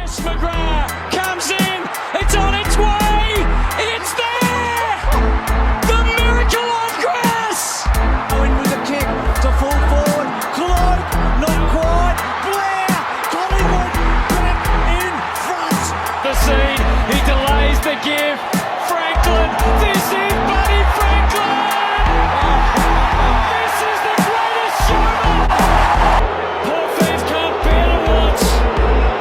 McGrath comes in, it's on its way, it's there! The miracle on grass! Owen with a kick to full forward, Cloak, not quite, Blair, Collingwood, back in front. The seed, he delays the give, Franklin, this is Buddy Franklin! This is the greatest showman! Poor fans can't bear to watch.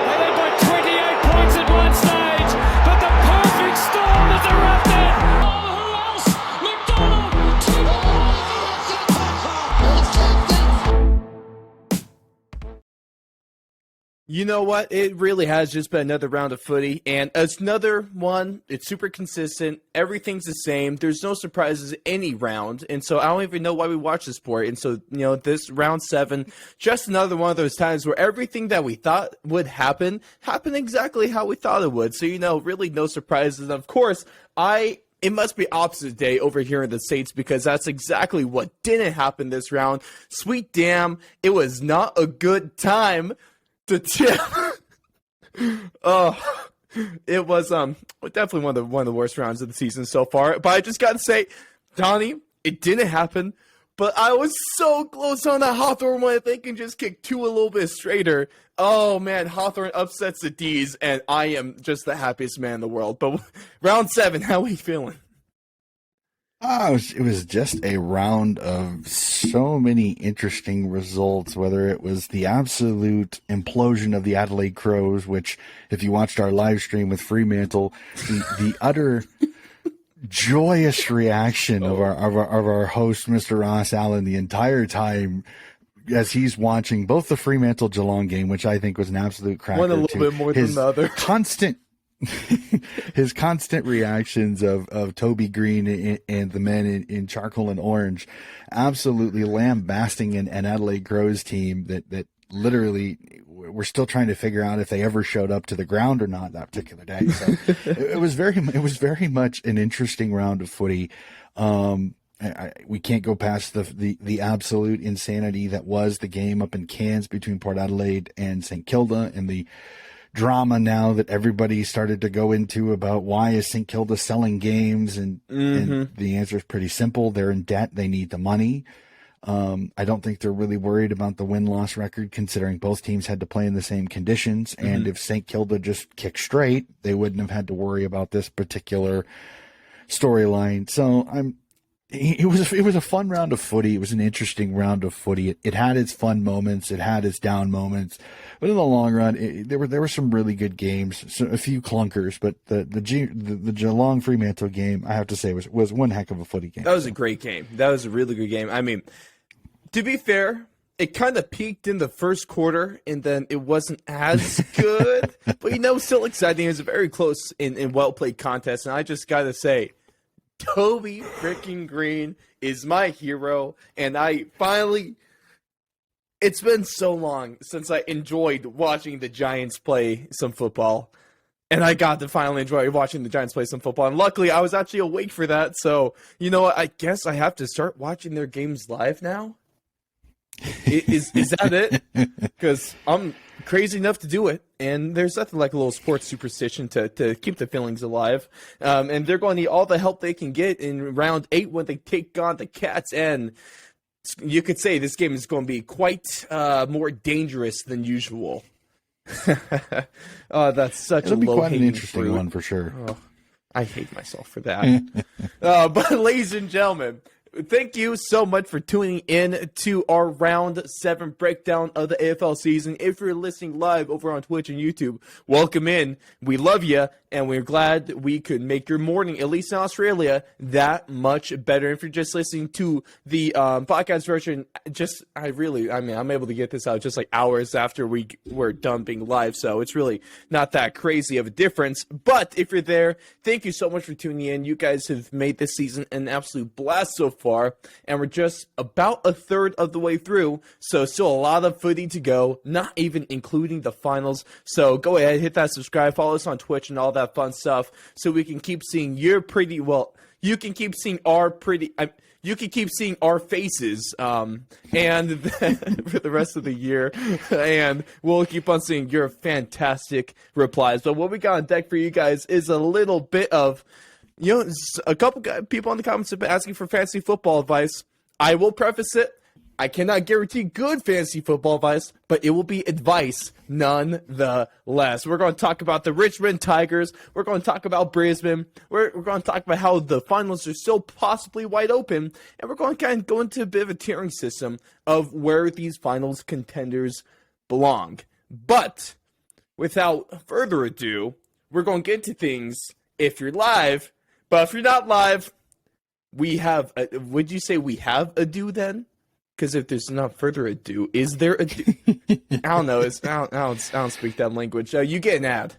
They led by 28 points at one stage, but the perfect storm has erupted. Oh, who else? McDonald! You know what? It really has just been another round of footy, and it's another one. It's super consistent. Everything's the same. There's no surprises any round, and so I don't even know why we watch this sport. And so, this round 7, just another one of those times where everything that we thought would happen happened exactly how we thought it would. So, really no surprises. And of course, it must be opposite day over here in the States because that's exactly what didn't happen this round. Sweet damn, it was not a good time to tip. Oh, it was definitely one of the worst rounds of the season so far. But I just gotta say, Donnie, it didn't happen. But I was so close on that Hawthorn one. If they can just kick 2 a little bit straighter. Oh man, Hawthorn upsets the D's, and I am just the happiest man in the world. But round 7, how are we feeling? It was just a round of so many interesting results, whether it was the absolute implosion of the Adelaide Crows, which, if you watched our live stream with Fremantle, the utter joyous reaction of our host, Mr. Ross Allen, the entire time as he's watching both the Fremantle Geelong game, which I think was an absolute cracker. One a little bit more than the other. His constant reactions of Toby Green and the men in charcoal and orange, absolutely lambasting an Adelaide Crows team that literally we're still trying to figure out if they ever showed up to the ground or not that particular day. So it was very much an interesting round of footy. We can't go past the absolute insanity that was the game up in Cairns between Port Adelaide and St Kilda, and the drama now that everybody started to go into about why is St Kilda selling games, and the answer is pretty simple. They're in debt. They need the money. I don't think they're really worried about the win-loss record, considering both teams had to play in the same conditions. And if St Kilda just kicked straight, they wouldn't have had to worry about this particular storyline. So it was a fun round of footy. It was an interesting round of footy. It had its fun moments. It had its down moments. But in the long run, there were some really good games, a few clunkers. But the Geelong Fremantle game, I have to say, was one heck of a footy game. That was a great game. That was a really good game. I mean, to be fair, it kind of peaked in the first quarter, and then it wasn't as good. But, still exciting. It was a very close and well-played contest. And I just got to say, Toby freaking Green is my hero, and it's been so long since I enjoyed watching the Giants play some football, and I got to finally enjoy watching the Giants play some football, and luckily I was actually awake for that, so, you know what, I guess I have to start watching their games live now? Is that it? Because I'm crazy enough to do it, and there's nothing like a little sports superstition to keep the feelings alive. And they're going to need all the help they can get in round 8 when they take on the Cats, and you could say this game is going to be quite more dangerous than usual. Oh, that's such It'll a be low quite an hanging interesting fruit. one for sure. Oh, I hate myself for that. But ladies and gentlemen, thank you so much for tuning in to our Round 7 breakdown of the AFL season. If you're listening live over on Twitch and YouTube, welcome in. We love you, and we're glad that we could make your morning, at least in Australia, that much better. If you're just listening to the podcast version, I'm able to get this out just like hours after we're done being live, so it's really not that crazy of a difference. But if you're there, thank you so much for tuning in. You guys have made this season an absolute blast so far, and we're just about a third of the way through, so still a lot of footy to go, not even including the finals. So go ahead, hit that subscribe, follow us on Twitch and all that fun stuff, so we can keep seeing you can keep seeing you can keep seeing our faces and for the rest of the year, and we'll keep on seeing your fantastic replies. But what we got on deck for you guys is a little bit of, a couple people in the comments have been asking for fantasy football advice. I will preface it. I cannot guarantee good fantasy football advice, but it will be advice nonetheless. We're going to talk about the Richmond Tigers. We're going to talk about Brisbane. We're going to talk about how the finals are still possibly wide open. And we're going to kind of go into a bit of a tiering system of where these finals contenders belong. But without further ado, we're going to get into things if you're live. But if you're not live, we have, would you say we have ado then? Because if there's not further ado, is there ado? I don't know. I don't speak that language. You get an ad.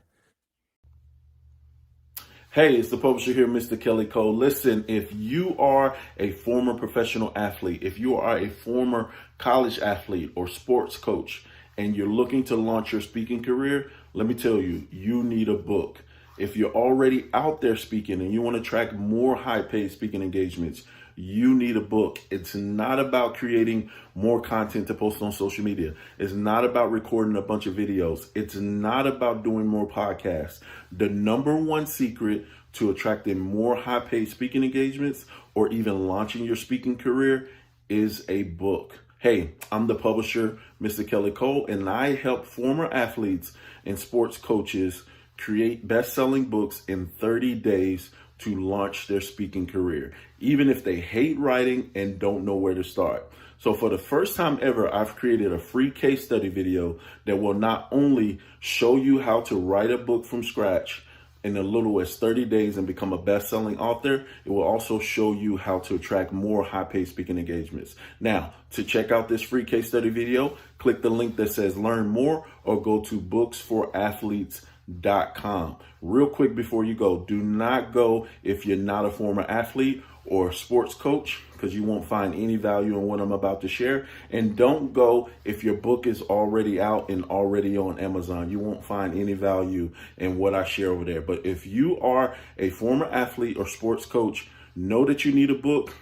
Hey, it's the publisher here, Mr. Kelly Cole. Listen, if you are a former professional athlete, if you are a former college athlete or sports coach, and you're looking to launch your speaking career, let me tell you, you need a book. If you're already out there speaking and you want to track more high-paid speaking engagements, you need a book. It's not about creating more content to post on social media. It's not about recording a bunch of videos. It's not about doing more podcasts. The number one secret to attracting more high-paid speaking engagements or even launching your speaking career is a book. Hey, I'm the publisher, Mr. Kelly Cole, and I help former athletes and sports coaches create best-selling books in 30 days to launch their speaking career, even if they hate writing and don't know where to start. So for the first time ever, I've created a free case study video that will not only show you how to write a book from scratch in as little as 30 days and become a best-selling author, it will also show you how to attract more high-paid speaking engagements. Now, to check out this free case study video, click the link that says learn more or go to booksforathletes.com. Real quick before you go, do not go if you're not a former athlete or sports coach, because you won't find any value in what I'm about to share. And don't go if your book is already out and already on Amazon. You won't find any value in what I share over there. But if you are a former athlete or sports coach, know that you need a book,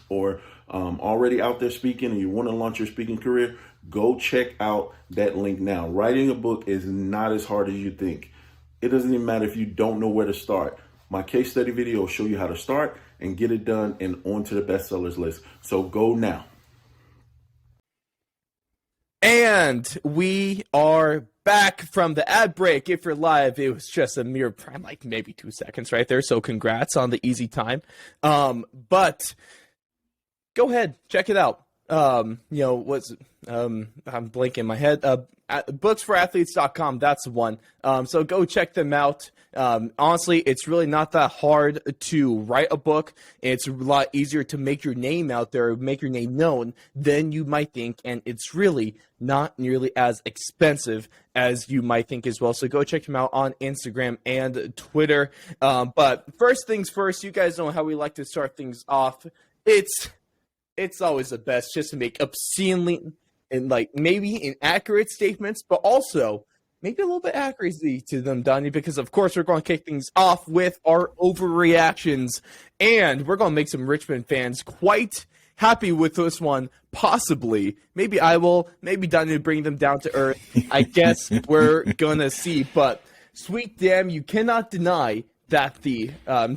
or already out there speaking and you want to launch your speaking career, go check out that link now. Writing a book is not as hard as you think. It doesn't even matter if you don't know where to start. My case study video will show you how to start and get it done and onto the bestsellers list. So go now. And we are back from the ad break. If you're live, it was just a mere like maybe 2 seconds right there. So congrats on the easy time. But go ahead, check it out. I'm blanking my head. Booksforathletes.com, that's the one. So go check them out. Honestly, it's really not that hard to write a book. It's a lot easier to make your name out there, make your name known than you might think, and it's really not nearly as expensive as you might think as well. So go check them out on Instagram and Twitter. But first things first, you guys know how we like to start things off. It's always the best just to make obscenely and maybe inaccurate statements, but also maybe a little bit accuracy to them, Donnie, because of course we're going to kick things off with our overreactions, and we're going to make some Richmond fans quite happy with this one, possibly. Maybe I will, maybe Donnie will bring them down to earth. I guess we're going to see, but sweet damn, you cannot deny that the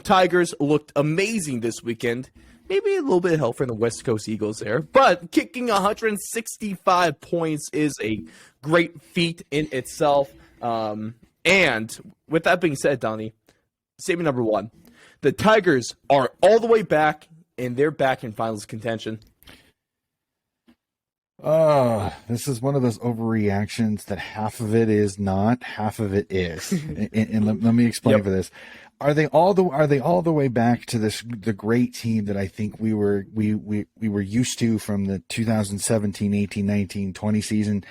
Tigers looked amazing this weekend. Maybe a little bit of help from the West Coast Eagles there. But kicking 165 points is a great feat in itself. And with that being said, Donnie, statement number one, the Tigers are all the way back, and they're back in finals contention. This is one of those overreactions that half of it is not, half of it is. and let me explain for this. Are they all the way back to the great team that I think we were used to from the 2017, 18, 19, 20 season?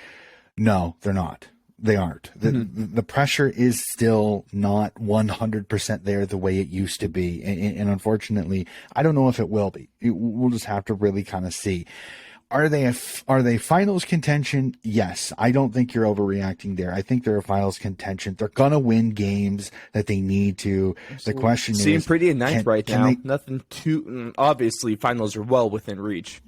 No, they're not. They aren't. The pressure is still not 100% there the way it used to be. And unfortunately, I don't know if it will be. We'll just have to really kind of see. Are they finals contention? Yes. I don't think you're overreacting there. I think they're a finals contention. They're gonna win games that they need to. The question Seem is, pretty in ninth right now. they, Nothing too obviously. Finals are well within reach.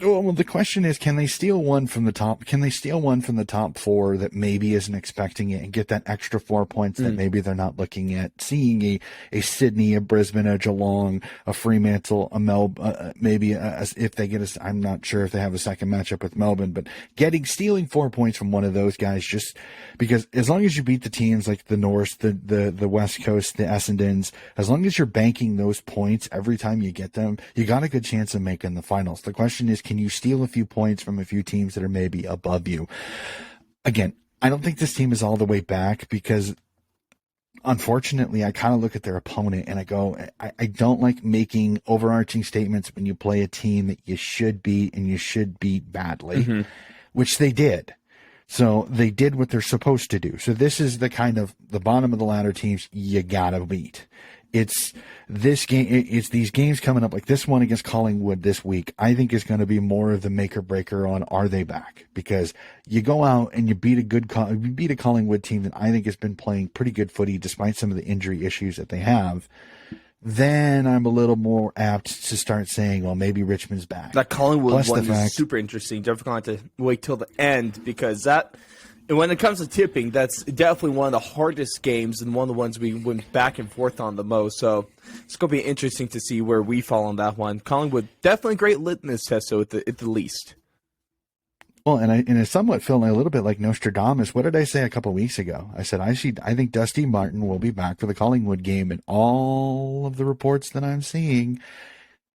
well, the question is, can they steal one from the top? Can they steal one from the top four that maybe isn't expecting it and get that extra 4 points that maybe they're not looking at? Seeing a Sydney, a Brisbane, a Geelong, a Fremantle, a Melbourne, if they get I'm not sure if they have a second matchup with Melbourne, but stealing 4 points from one of those guys, just because as long as you beat the teams like the North, the West Coast, the Essendons, as long as you're banking those points every time you get them, you got a good chance of making the finals. The question is, can you steal a few points from a few teams that are maybe above you? Again, I don't think this team is all the way back because, unfortunately, I kind of look at their opponent and I go, I don't like making overarching statements when you play a team that you should beat and you should beat badly, which they did. So they did what they're supposed to do. So this is the kind of the bottom of the ladder teams you gotta beat. It's this game. It's these games coming up, like this one against Collingwood this week. I think is going to be more of the make or breaker on are they back, because you go out and you beat a Collingwood team that I think has been playing pretty good footy despite some of the injury issues that they have. Then I'm a little more apt to start saying, well, maybe Richmond's back. That Collingwood Plus one the fact, is super interesting. Definitely going to have to wait till the end because that. And when it comes to tipping, that's definitely one of the hardest games and one of the ones we went back and forth on the most. So it's going to be interesting to see where we fall on that one. Collingwood, definitely a great litmus test, so at the least. Well, and it's somewhat feeling a little bit like Nostradamus. What did I say a couple of weeks ago? I said, I think Dusty Martin will be back for the Collingwood game, and all of the reports that I'm seeing,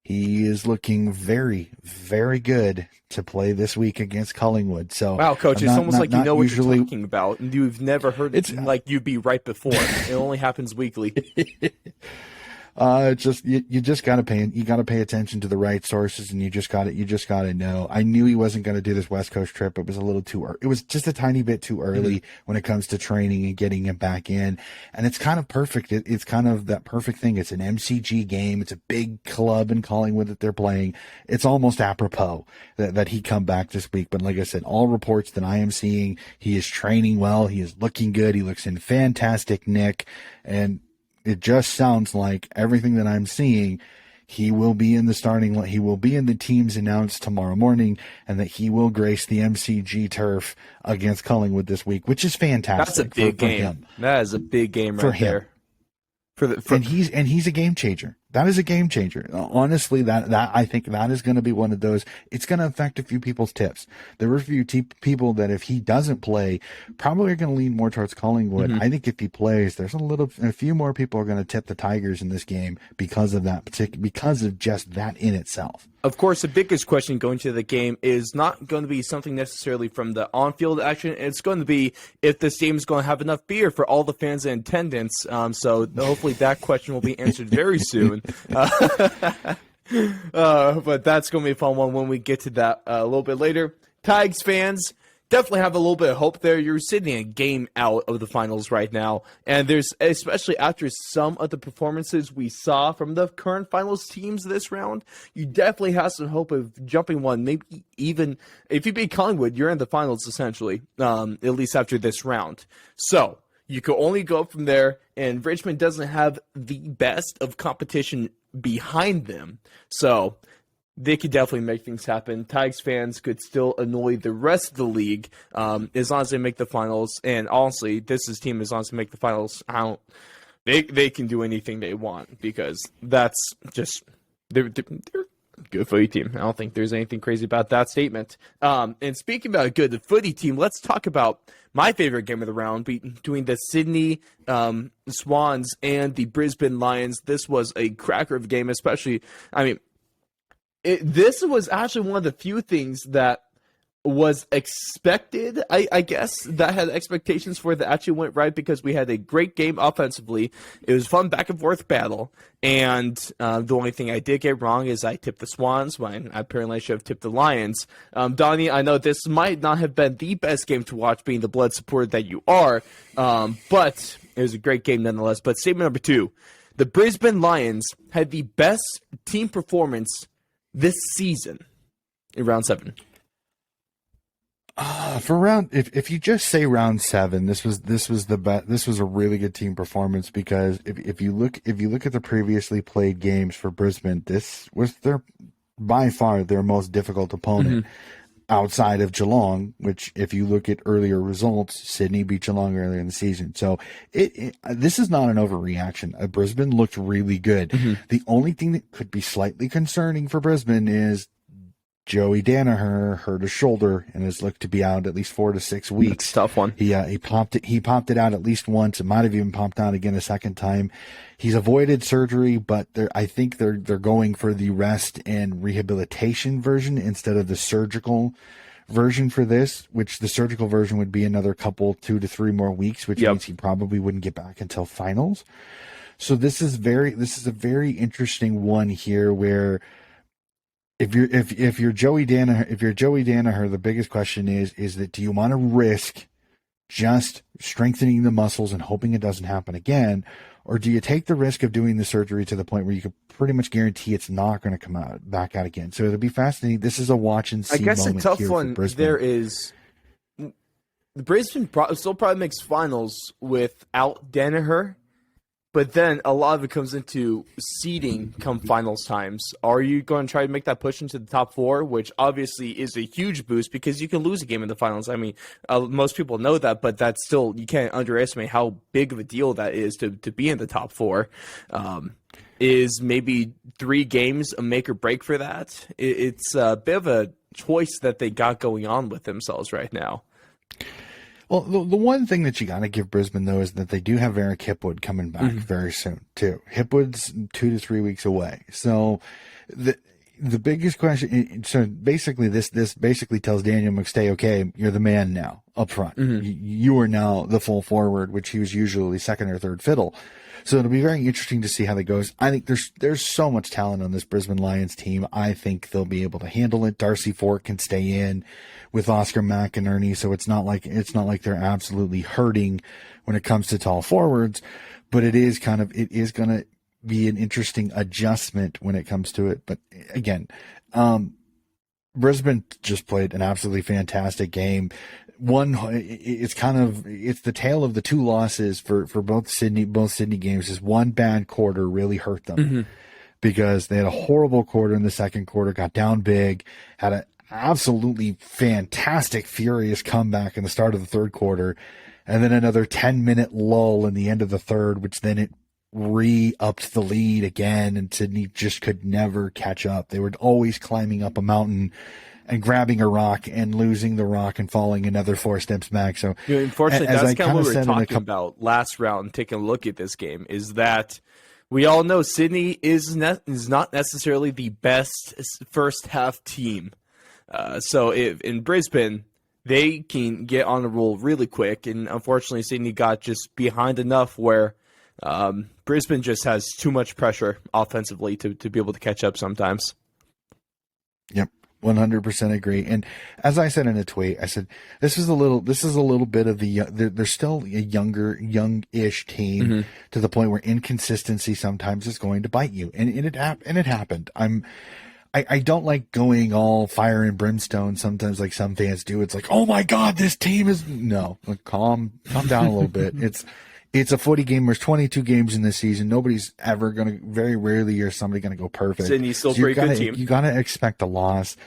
he is looking very, very good to play this week against Collingwood. So, wow, Coach, it's almost like you know what usually, you're talking about, and you've never heard it like you'd be right before. It only happens weekly. You just gotta pay attention to the right sources, and you just gotta know. I knew he wasn't gonna do this West Coast trip. It was a little too early. It was just a tiny bit too early when it comes to training and getting him back in. And it's kind of perfect. It's kind of that perfect thing. It's an MCG game. It's a big club in Collingwood that they're playing. It's almost apropos that he come back this week. But like I said, all reports that I am seeing, he is training well. He is looking good. He looks in fantastic nick, and it just sounds like everything that I'm seeing, he will be in the starting. He will be in the teams announced tomorrow morning, and that he will grace the MCG turf against Collingwood this week, which is fantastic. That's a big game. Him. That is a big game right for him. there. And he's a game changer. That is a game changer. Honestly, that I think that is going to be one of those. It's going to affect a few people's tips. There are a few people that if he doesn't play, probably are going to lean more towards Collingwood. I think if he plays, there's a few more people are going to tip the Tigers in this game because of because of just that in itself. Of course, the biggest question going to the game is not going to be something necessarily from the on-field action. It's going to be if this game is going to have enough beer for all the fans in attendance. So hopefully that question will be answered very soon. But that's going to be a fun one when we get to that a little bit later. Tigers fans, definitely have a little bit of hope there. You're sitting a game out of the finals right now, and there's, especially after some of the performances we saw from the current finals teams this round, you definitely have some hope of jumping one. Maybe even if you beat Collingwood, you're in the finals essentially, at least after this round. So you can only go from there, and Richmond doesn't have the best of competition behind them, so they could definitely make things happen. Tigers fans could still annoy the rest of the league as long as they make the finals. And honestly, this is team as long as they make the finals. They can do anything they want because that's just they're good footy team. I don't think there's anything crazy about that statement. And speaking about a good footy team, let's talk about my favorite game of the round between the Sydney Swans and the Brisbane Lions. This was a cracker of a game, especially, this was actually one of the few things that was expected, I guess, that had expectations for that actually went right because we had a great game offensively. It was a fun back-and-forth battle, and the only thing I did get wrong is I tipped the Swans when apparently I should have tipped the Lions. Donnie, I know this might not have been the best game to watch being the blood supporter that you are, but it was a great game nonetheless. But statement number 2, the Brisbane Lions had the best team performance this season. round 7? For round, if you just say round 7, this was a really good team performance, because if you look at the previously played games for Brisbane, this was by far their most difficult opponent. Outside of Geelong, which if you look at earlier results, Sydney beat Geelong earlier in the season. So this is not an overreaction. Brisbane looked really good. The only thing that could be slightly concerning for Brisbane is Joey Danaher hurt his shoulder and is looked to be out at least 4 to 6 weeks. That's a tough one. He popped it out at least once. It might have even popped out again a second time. He's avoided surgery, but I think they're going for the rest and rehabilitation version instead of the surgical version for this, which the surgical version would be another 2 to 3 more weeks, which means he probably wouldn't get back until finals. So this is a very interesting one here, where if you're Joey Danaher, the biggest question is that, do you want to risk just strengthening the muscles and hoping it doesn't happen again, or do you take the risk of doing the surgery to the point where you could pretty much guarantee it's not going to back out again? So it'll be fascinating. This is a watch and see moment. I guess a tough one there is, Brisbane still probably makes finals without Danaher. But then a lot of it comes into seeding come finals times. Are you going to try to make that push into the top 4, which obviously is a huge boost because you can lose a game in the finals? I mean, most people know that, but that's still, you can't underestimate how big of a deal that is to be in the top 4. Is maybe 3 games a make or break for that? It's a bit of a choice that they got going on with themselves right now. Well, the one thing that you got to give Brisbane, though, is that they do have Eric Hipwood coming back very soon, too. Hipwood's 2 to 3 weeks away. So the biggest question, so basically this basically tells Daniel McStay, okay, you're the man now up front. You are now the full forward, which he was usually second or third fiddle. So it'll be very interesting to see how that goes. I think there's so much talent on this Brisbane Lions team. I think they'll be able to handle it. Darcy Fort can stay in with Oscar McInerney, so it's not like they're absolutely hurting when it comes to tall forwards, but it is going to be an interesting adjustment when it comes to it. But again, Brisbane just played an absolutely fantastic game. It's the tale of the 2 losses for both Sydney games. Is one bad quarter really hurt them because they had a horrible quarter in the second quarter, got down big, had an absolutely fantastic, furious comeback in the start of the third quarter, and then another 10-minute lull in the end of the third, which then it re-upped the lead again, and Sydney just could never catch up. They were always climbing up a mountain and grabbing a rock and losing the rock and falling another 4 steps back. So unfortunately, that's kind of what we were talking about last round, taking a look at this game, is that we all know Sydney is not necessarily the best first half team. So if in Brisbane, they can get on a roll really quick, and unfortunately Sydney got just behind enough where Brisbane just has too much pressure offensively to be able to catch up sometimes. Yep. 100% agree. And as I said in a tweet, I said, this is a little bit of they're still a youngish team to the point where inconsistency sometimes is going to bite you. And it happened. I don't like going all fire and brimstone sometimes like some fans do. It's like, oh my God, this team is calm down a little bit. It's a footy game. There's 22 games in this season. Nobody's ever very rarely is somebody going to go perfect. Sydney's still a pretty good team. You got to expect a loss.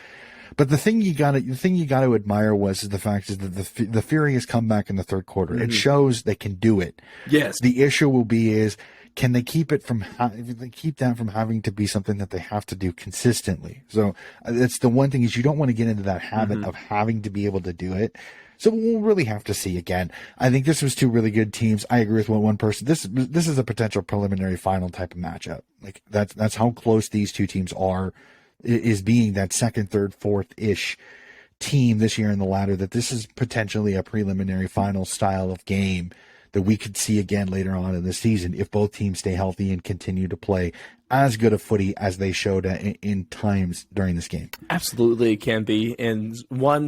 But the thing you got to admire is the fact is that the furious comeback in the third quarter. It shows they can do it. Yes. The issue will be can they keep that from having to be something that they have to do consistently? So that's the one thing is you don't want to get into that habit of having to be able to do it. So we'll really have to see again. I think this was 2 really good teams. I agree with one person. This is a potential preliminary final type of matchup. Like that's how close these 2 teams are, is being that second, third, fourth-ish team this year in the ladder, that this is potentially a preliminary final style of game that we could see again later on in the season if both teams stay healthy and continue to play as good a footy as they showed in times during this game. Absolutely, it can be. And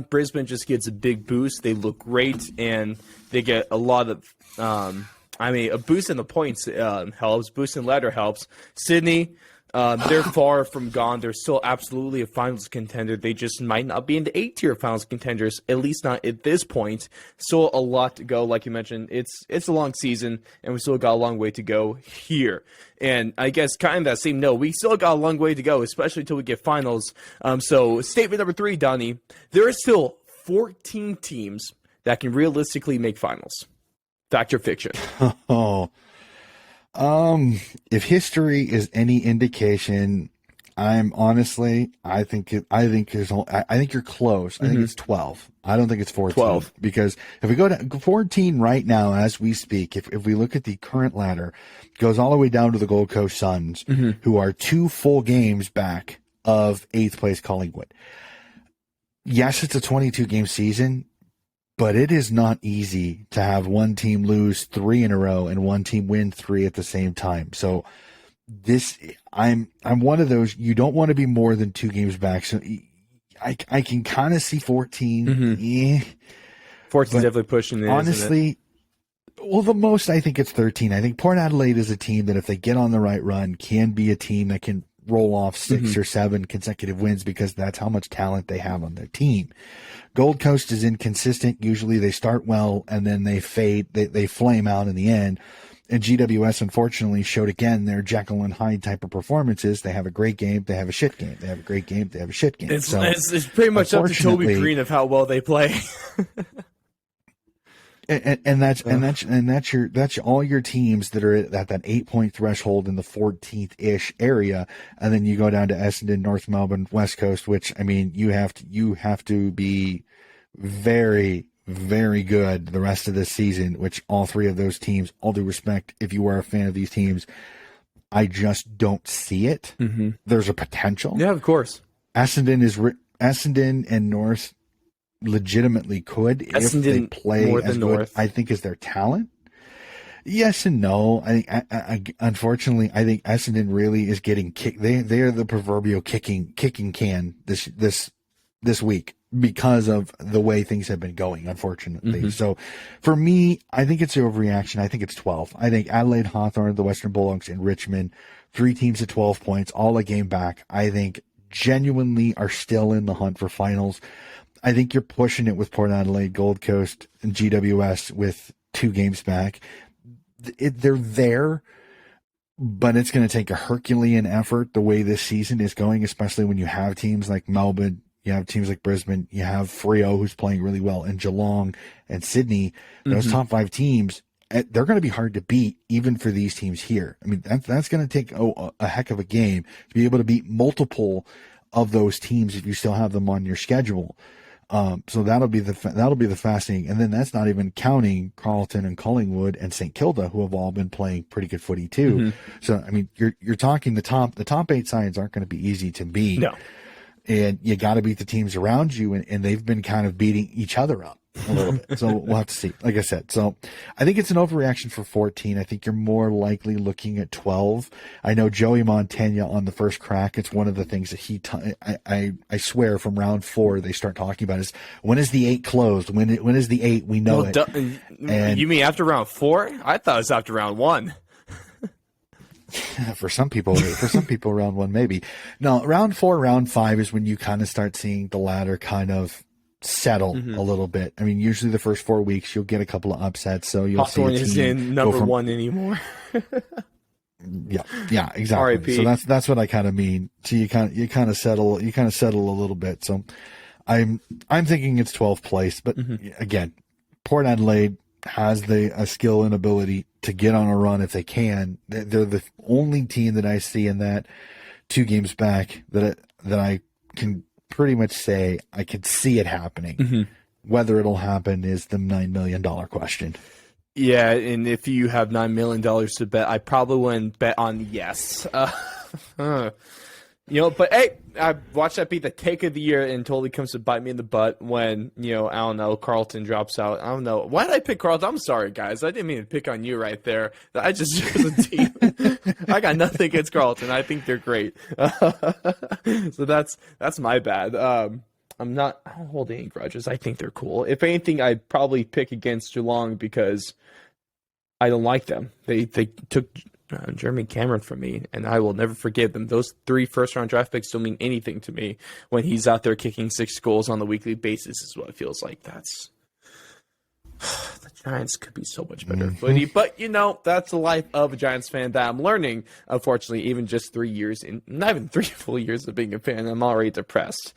Brisbane just gets a big boost. They look great, and they get a lot of, a boost in the points helps, boost in ladder helps. Sydney, They're far from gone. They're still absolutely a finals contender. They just might not be in the 8-tier finals contenders, at least not at this point. Still a lot to go. Like you mentioned, it's a long season, and we still got a long way to go here. And I guess kind of that same note, we still got a long way to go, especially until we get finals. So statement number 3, Donnie, there are still 14 teams that can realistically make finals. Fact or fiction? If history is any indication, I think you're close. I think it's 12. I don't think it's 14. 12. Because if we go to 14 right now as we speak, if we look at the current ladder, it goes all the way down to the Gold Coast Suns, who are 2 full games back of 8th place Collingwood. Yes, it's a 22-game season, but it is not easy to have one team lose 3 in a row and one team win 3 at the same time. So I'm one of those, you don't want to be more than 2 games back. So I can kind of see 14. 14 definitely pushing it. Honestly, well, the most I think it's 13. I think Port Adelaide is a team that if they get on the right run can be a team that can roll off 6 or 7 consecutive wins because that's how much talent they have on their team. Gold Coast is inconsistent. Usually they start well and then they fade, they flame out in the end. And GWS, unfortunately, showed again their Jekyll and Hyde type of performances. They have a great game, they have a shit game. They have a great game, they have a shit game. It's pretty much up to Toby Green of how well they play. That's all your teams that are at that 8-point threshold in the 14th-ish area, and then you go down to Essendon, North Melbourne, West Coast, which I mean you have to be very, very good the rest of this season. Which all 3 of those teams, all due respect, if you are a fan of these teams, I just don't see it. There's a potential. Yeah, of course. Essendon and North legitimately could if they play more as than good, North. I think, as their talent. Yes and no. Unfortunately, I think Essendon really is getting kicked. They are the proverbial kicking can this week because of the way things have been going, unfortunately. So for me, I think it's an overreaction. I think it's 12. I think Adelaide, Hawthorn, the Western Bulldogs, and Richmond, 3 teams at 12 points, all a game back, I think genuinely are still in the hunt for finals. I think you're pushing it with Port Adelaide, Gold Coast, and GWS with 2 games back. They're there, but it's going to take a Herculean effort the way this season is going, especially when you have teams like Melbourne, you have teams like Brisbane, you have Freo who's playing really well, and Geelong and Sydney. Those top 5 teams, they're going to be hard to beat even for these teams here. I mean, that's going to take a heck of a game to be able to beat multiple of those teams if you still have them on your schedule. So that'll be the fascinating, and then that's not even counting Carlton and Collingwood and St Kilda, who have all been playing pretty good footy too. So I mean, you're talking the top 8 sides aren't going to be easy to beat. No, and you got to beat the teams around you, and they've been kind of beating each other up a little bit. So we'll have to see. Like I said, so I think it's an overreaction for 14. I think you're more likely looking at 12. I know Joey Montagna on the first crack, it's one of the things that I swear from round 4 they start talking about is when is the 8 closed? When is the 8? We know it. And you mean after round 4? I thought it was after round 1. For some people, round 1 maybe. No, round 4, round 5 is when you kind of start seeing the ladder kind of settle a little bit. I mean, usually the first 4 weeks you'll get a couple of upsets, so you'll Hawthorn see a team is in number 1 anymore. yeah, exactly. RIP. So that's what I kind of mean. So you kind of settle a little bit. So I'm thinking it's 12th place, but again, Port Adelaide has a skill and ability to get on a run if they can. They're the only team that I see in that 2 games back that I can pretty much say I could see it happening. Whether it'll happen is the $9 million question. Yeah, and if you have $9 million to bet, I probably wouldn't bet on yes. But hey, I watched that be the take of the year and totally comes to bite me in the butt when, I don't know, Carlton drops out. I don't know. Why did I pick Carlton? I'm sorry, guys. I didn't mean to pick on you right there. I just chose a team. I got nothing against Carlton. I think they're great. So that's my bad. I don't hold any grudges. I think they're cool. If anything, I'd probably pick against Geelong because I don't like them. They took Jeremy Cameron for me, and I will never forgive them. Those 3 first-round draft picks don't mean anything to me when he's out there kicking 6 goals on a weekly basis is what it feels like. That's the Giants could be so much better footy, but that's the life of a Giants fan that I'm learning. Unfortunately, even just 3 years, not even 3 full years of being a fan, I'm already depressed.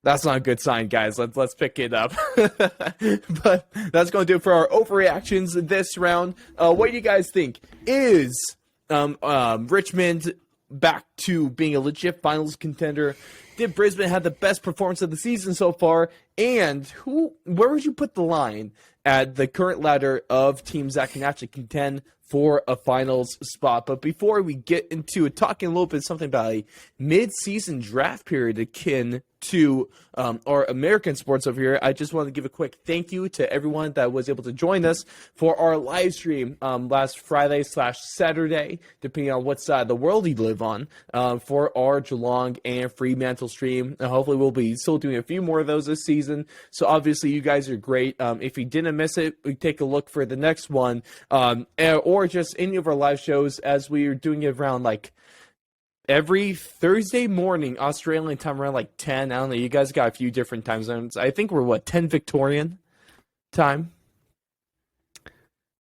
That's not a good sign, guys. Let's pick it up. But that's going to do it for our overreactions this round. What do you guys think? Is Richmond back to being a legit finals contender? Did Brisbane have the best performance of the season so far? And where would you put the line at the current ladder of teams that can actually contend for a finals spot? But before we get into it, talking a little bit something about a mid-season draft period akin to our American sports over here, I just want to give a quick thank you to everyone that was able to join us for our live stream last Friday/Saturday, depending on what side of the world you live on, for our Geelong and Fremantle stream. Hopefully we'll be still doing a few more of those this season. So obviously you guys are great. If you didn't miss it, we take a look for the next one, or just any of our live shows, as we are doing it around every Thursday morning, Australian time, around 10. I don't know. You guys got a few different time zones. I think we're 10 Victorian time.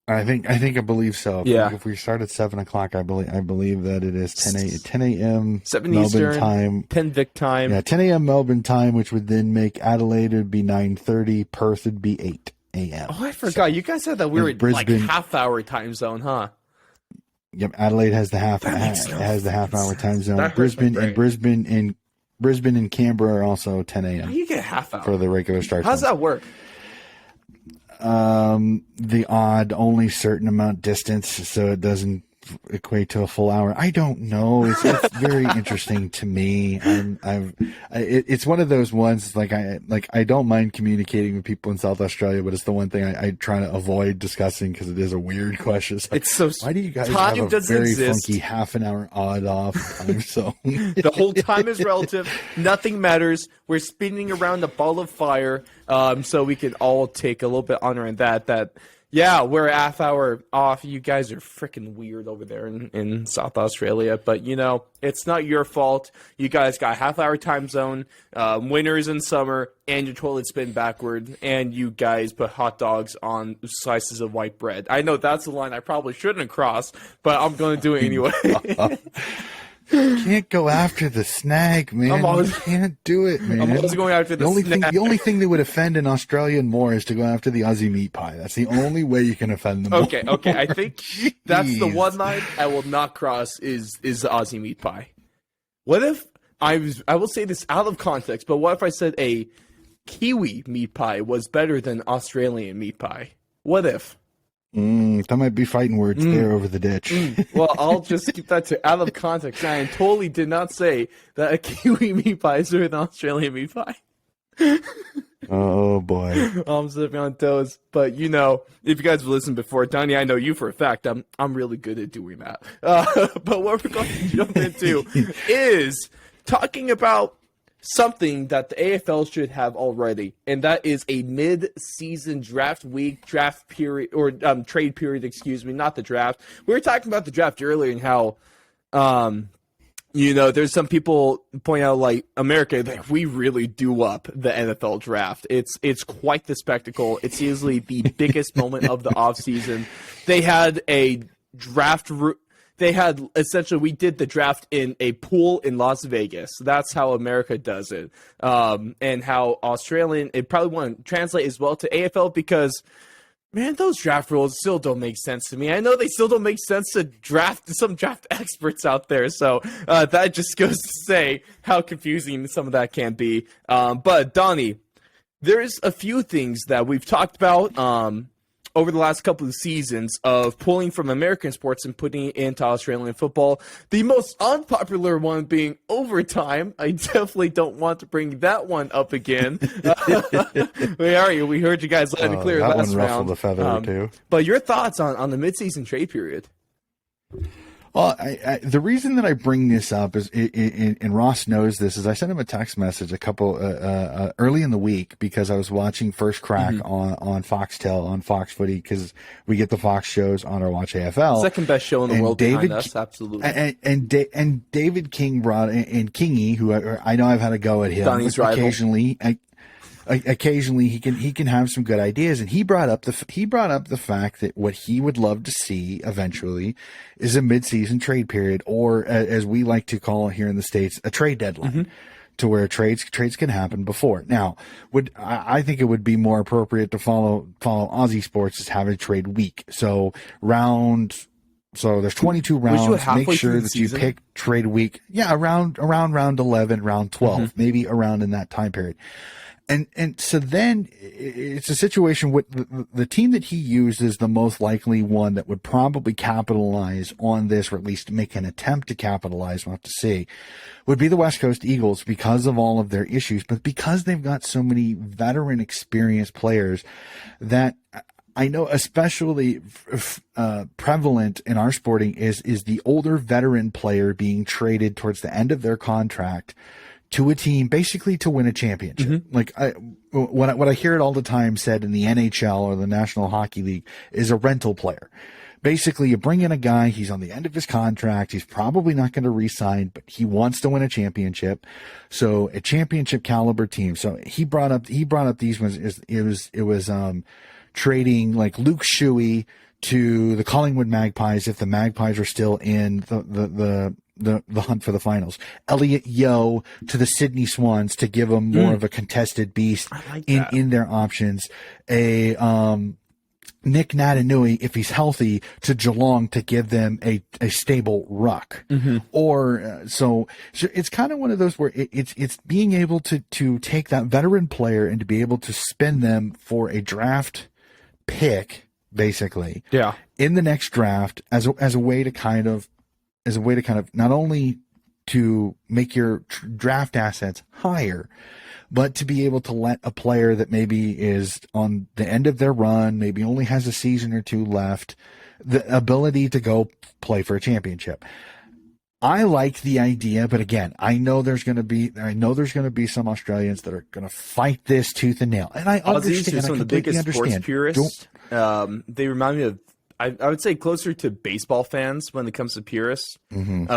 I believe so. Yeah. If we start at 7 o'clock, I believe that it is 10 a.m. 7 Melbourne Eastern time. 10 Vic time. Yeah, 10 a.m. Melbourne time, which would then make Adelaide would be 9:30, Perth would be 8 a.m. Oh, I forgot. You guys said that we were in Brisbane, half-hour time zone, huh? Yep, Adelaide has the half-hour time zone. Brisbane and Canberra are also 10 a.m. How do you get a half hour for the regular start. How does that work? The odd, only certain amount distance, so it doesn't equate to a full hour. I don't know. It's very interesting to me. It's one of those ones I don't mind communicating with people in South Australia, but it's the one thing I try to avoid discussing because it is a weird question. It's so why do you guys time have a very exist. funky half an hour odd off time zone? The whole time is relative. Nothing matters. We're spinning around a ball of fire, so we can all take a little bit honor in that. Yeah, we're a half hour off. You guys are freaking weird over there in South Australia. But, it's not your fault. You guys got half hour time zone, winters in summer, and your toilet spin backward. And you guys put hot dogs on slices of white bread. I know that's a line I probably shouldn't cross, but I'm going to do it anyway. Can't go after the snag, man. You can't do it, man. I'm always going after the snag. The only thing that would offend an Australian more is to go after the Aussie meat pie. That's the only way you can offend them more. Okay. I think that's the one line I will not cross is the Aussie meat pie. What if I will say this out of context, but what if I said a Kiwi meat pie was better than Australian meat pie? What if? That might be fighting words there over the ditch. Well, I'll just keep that to out of context. I totally did not say that a Kiwi meat pie is better than Australian meat pie. Oh, boy. I'm slipping on toes. But, if you guys have listened before, Donnie, I know you for a fact. I'm really good at doing that. But what we're going to jump into is talking about something that the AFL should have already, and that is a mid-season draft period, or trade period, not the draft. We were talking about the draft earlier and how, there's some people point out, America, we really do up the NFL draft. It's quite the spectacle. It's easily the biggest moment of the offseason. They had a draft we did the draft in a pool in Las Vegas. That's how America does it. And how Australian, it probably won't translate as well to AFL because, man, those draft rules still don't make sense to me. I know they still don't make sense to some draft experts out there. So that just goes to say how confusing some of that can be. But Donnie, there's a few things that we've talked about, over the last couple of seasons of pulling from American sports and putting it into Australian football. The most unpopular one being overtime. I definitely don't want to bring that one up again. We heard you guys loud and clear last round. That one ruffled a feather or two. But your thoughts on the midseason trade period? Well, the reason that I bring this up is, and Ross knows this, is I sent him a text message a couple early in the week because I was watching First Crack on Foxtel, on Fox Footy, because we get the Fox shows on our Watch AFL. Second best show in the world behind us, absolutely. And David King brought and Kingy, who I know I've had a go at him occasionally. Occasionally he can have some good ideas, and he brought up the fact that what he would love to see eventually is a mid-season trade period, or as we like to call it here in the States, a trade deadline, to where trades can happen before. Now, I think it would be more appropriate to follow Aussie sports as have a trade week. So there's 22 rounds. Make sure that you pick trade week. Yeah, around round 11, round 12, maybe around in that time period. And so then it's a situation with the team that he used is the most likely one that would probably capitalize on this, or at least make an attempt to capitalize, we'll have to see, would be the West Coast Eagles, because of all of their issues, but because they've got so many veteran experienced players that I know especially prevalent in our sporting is the older veteran player being traded towards the end of their contract to a team basically to win a championship. Like what I hear it all the time said in the NHL or the National Hockey League is a rental player. Basically, you bring in a guy, he's on the end of his contract, he's probably not going to re-sign, but he wants to win a championship. So a championship caliber team. So he brought up these ones. It was trading like Luke Shuey to the Collingwood Magpies if the Magpies are still in the hunt for the finals. Elliot Yeo to the Sydney Swans to give them more of a contested beast in their options. Nick Natanui, if he's healthy, to Geelong to give them a stable ruck. Or so it's kind of one of those where it's being able to take that veteran player and to be able to spend them for a draft pick, basically, in the next draft as a way to kind of not only to make your draft assets higher, but to be able to let a player that maybe is on the end of their run, maybe only has a season or two left, the ability to go play for a championship. I like the idea, but again, I know there's going to be some Australians that are going to fight this tooth and nail, and I understand. Aussies are some of the biggest sports purists. They remind me of, I would say, closer to baseball fans when it comes to purists.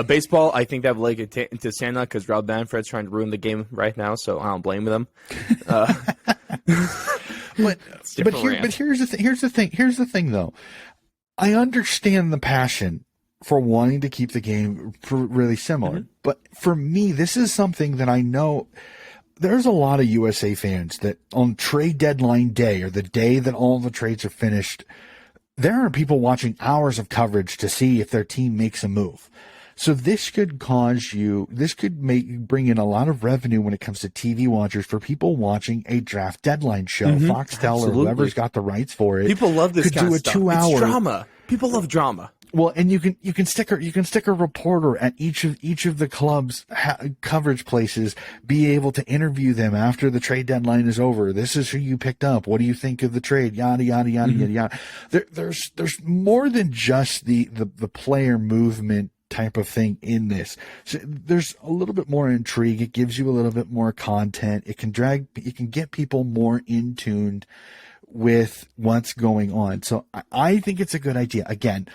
Baseball, I think they have a leg to stand on because Rob Manfred's trying to ruin the game right now, so I don't blame them. But here's the thing though. I understand the passion for wanting to keep the game really similar, but for me, this is something that I know. There's a lot of USA fans that on trade deadline day, or the day that all the trades are finished, there are people watching hours of coverage to see if their team makes a move. So this could bring in a lot of revenue when it comes to TV watchers for people watching a draft deadline show. Foxtel or whoever's got the rights for it. People love this kind of stuff. 2-hour It's drama. People love drama. Well, and you can stick a reporter at each of the club's coverage places, be able to interview them after the trade deadline is over. This is who you picked up. What do you think of the trade? Yada yada yada yada yada. There's more than just the player movement type of thing in this. So there's a little bit more intrigue. It gives you a little bit more content. It can get people more in tuned with what's going on. So I think it's a good idea. Again,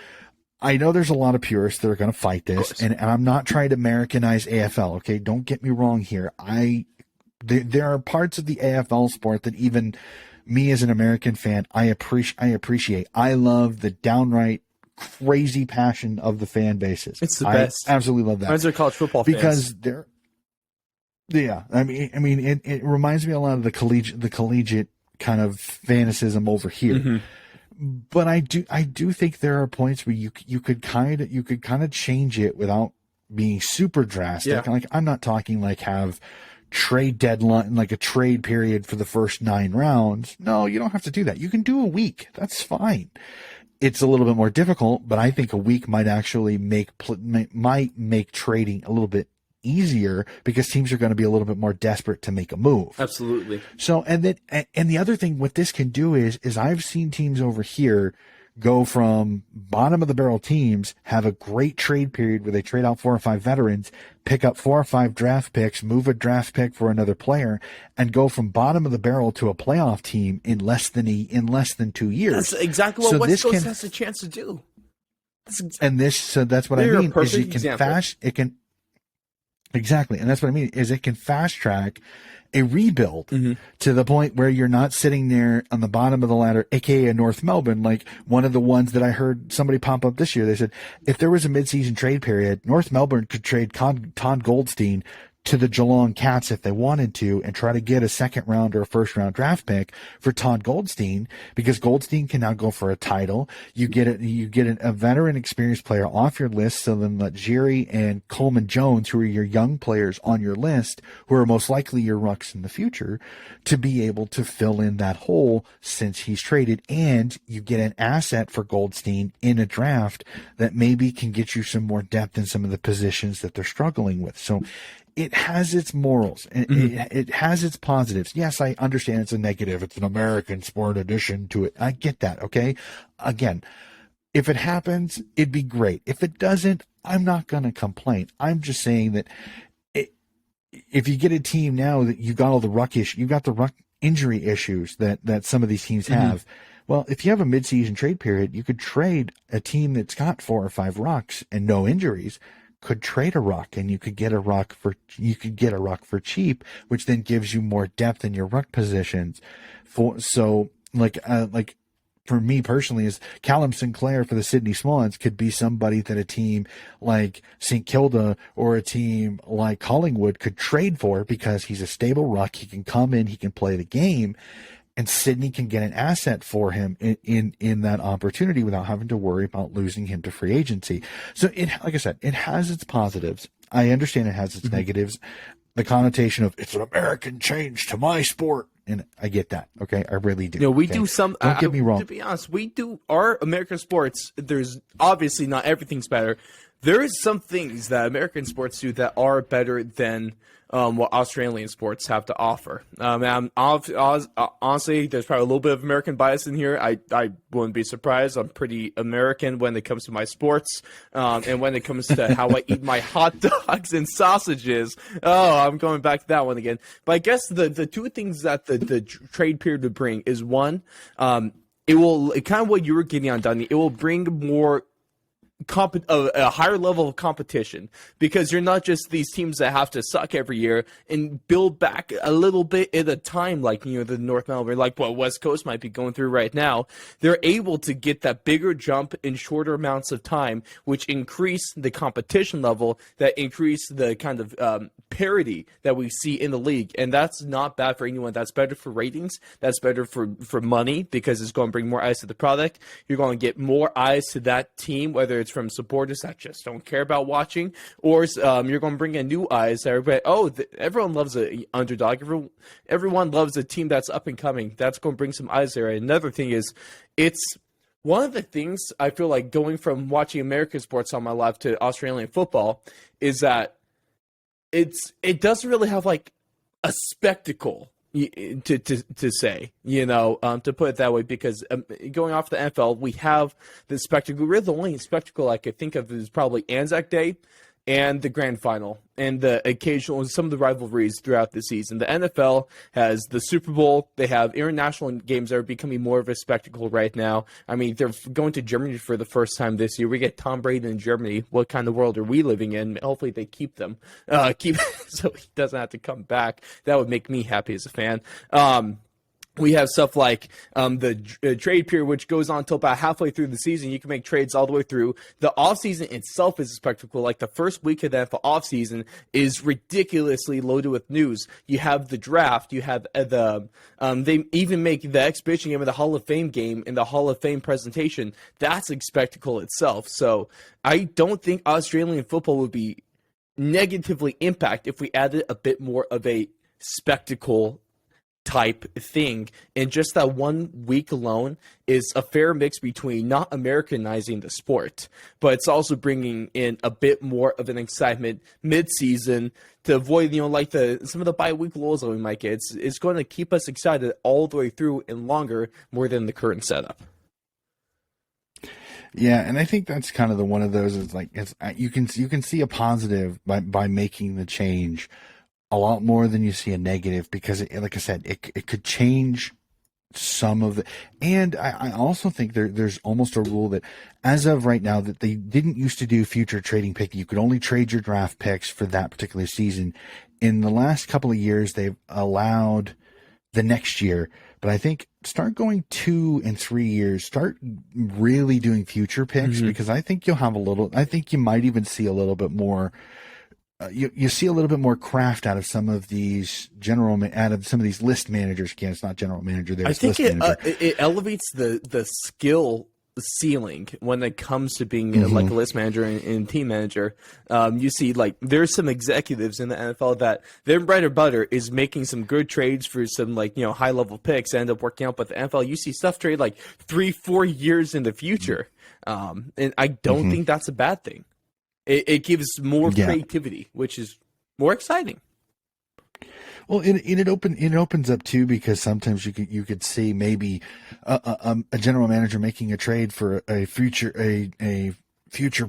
I know there's a lot of purists that are going to fight this, and I'm not trying to Americanize AFL. Okay, don't get me wrong here. There are parts of the AFL sport that even me as an American fan, I appreciate. I love the downright crazy passion of the fan bases. It's the best. I absolutely love that. Reminds me of college football because they're. Yeah, I mean, it reminds me a lot of the collegiate kind of fanaticism over here. But I do think there are points where you could kind of change it without being super drastic. Yeah. Like, I'm not talking like have trade deadline, like a trade period for the first 9 rounds. No, you don't have to do that. You can do a week. That's fine. It's a little bit more difficult, but I think a week might actually make trading a little bit easier because teams are going to be a little bit more desperate to make a move. Absolutely. So, and the other thing what this can do is I've seen teams over here go from bottom of the barrel teams, have a great trade period where they trade out 4 or 5 veterans, pick up 4 or 5 draft picks, move a draft pick for another player, and go from bottom of the barrel to a playoff team in less than 2 years. That's exactly what West Coast has a chance to do. So that's what I mean. Is it can exactly, and that's what I mean. Is it can fast track a rebuild to the point where you're not sitting there on the bottom of the ladder, aka North Melbourne, like one of the ones that I heard somebody pop up this year. They said if there was a midseason trade period, North Melbourne could trade Todd Goldstein to the Geelong Cats if they wanted to and try to get a second round or a first round draft pick for Todd Goldstein, because Goldstein can now go for a title. You get a veteran experienced player off your list, so then let Jerry and Coleman Jones, who are your young players on your list, who are most likely your rucks in the future, to be able to fill in that hole since he's traded, and you get an asset for Goldstein in a draft that maybe can get you some more depth in some of the positions that they're struggling with. So it has its morals and it has its positives. Yes, I understand it's a negative. It's an American sport addition to it. I get that. Okay. Again, if it happens, it'd be great. If it doesn't, I'm not going to complain. I'm just saying that if you get a team now that you got all the ruck you got the ruck injury issues that some of these teams have. Well, if you have a midseason trade period, you could trade a team that's got 4 or 5 rucks and no injuries. Could trade a ruck, and you could get a ruck for cheap, which then gives you more depth in your ruck positions. For me personally, is Callum Sinclair for the Sydney Swans could be somebody that a team like St. Kilda or a team like Collingwood could trade for, because he's a stable ruck. He can come in, he can play the game, and Sydney can get an asset for him in that opportunity without having to worry about losing him to free agency. So like I said, it has its positives. I understand it has its negatives. The connotation of it's an American change to my sport. And I get that. Okay. I really do. We okay? do some, don't get me wrong. To be honest, we do our American sports. There's obviously not everything's better. There is some things that American sports do that are better than what Australian sports have to offer. Honestly, there's probably a little bit of American bias in here. I wouldn't be surprised. I'm pretty American when it comes to my sports, and when it comes to how I eat my hot dogs and sausages. Oh, I'm going back to that one again. But I guess the two things that the trade period would bring is, one, it will kind of what you were getting on, Donnie. It will bring more a higher level of competition, because you're not just these teams that have to suck every year and build back a little bit at a time, like the North Melbourne, like what West Coast might be going through right now. They're able to get that bigger jump in shorter amounts of time, which increase the competition level, that increase the kind of parity that we see in the league, and that's not bad for anyone. That's better for ratings. That's better for money, because it's going to bring more eyes to the product. You're going to get more eyes to that team, whether it's from supporters that just don't care about watching, or you're going to bring in new eyes. Everybody, everyone loves an underdog. Everyone loves a team that's up and coming. That's going to bring some eyes there. And another thing is, it's one of the things I feel like going from watching American sports all my life to Australian football is that it doesn't really have like a spectacle to say, to put it that way, because going off the NFL, we have the spectacle. We're the only spectacle I could think of is probably Anzac Day and the grand final and the occasional, some of the rivalries throughout the season. The NFL has the Super Bowl. They have international games that are becoming more of a spectacle right now. I mean, they're going to Germany for the first time this year. We get Tom Brady in Germany. What kind of world are we living in? Hopefully they keep them, so he doesn't have to come back. That would make me happy as a fan. We have stuff like the trade period, which goes on until about halfway through the season. You can make trades all the way through. The offseason itself is a spectacle. Like the first week of the NFL offseason is ridiculously loaded with news. You have the draft. You have they even make the exhibition game of the Hall of Fame game and the Hall of Fame presentation. That's a spectacle itself. So I don't think Australian football would be negatively impacted if we added a bit more of a spectacle type thing. And just that 1 week alone is a fair mix between not Americanizing the sport, but it's also bringing in a bit more of an excitement mid-season to avoid, like some of the bye-week lulls that we might get. It's going to keep us excited all the way through and longer, more than the current setup. Yeah, and I think that's kind of the one of those is like you can see a positive by making the change a lot more than you see a negative because like I said, it could change some of the, and I also think there's almost a rule that as of right now that they didn't used to do future trading pick. You could only trade your draft picks for that particular season. In the last couple of years, they've allowed the next year, but I think start going 2 and 3 years, start really doing future picks because I think you'll have I think you might even see a little bit more. You see a little bit more craft out of some of these list managers. Again, it's not general manager. I think it elevates the skill ceiling when it comes to being like a list manager and team manager. You see, like there's some executives in the NFL that their bread and butter is making some good trades for some high level picks, end up working out. But the NFL, you see stuff trade like 3-4 years in the future, and I don't think that's a bad thing. It gives more creativity, which is more exciting. Well, it opens up too because sometimes you could see maybe a general manager making a trade for a future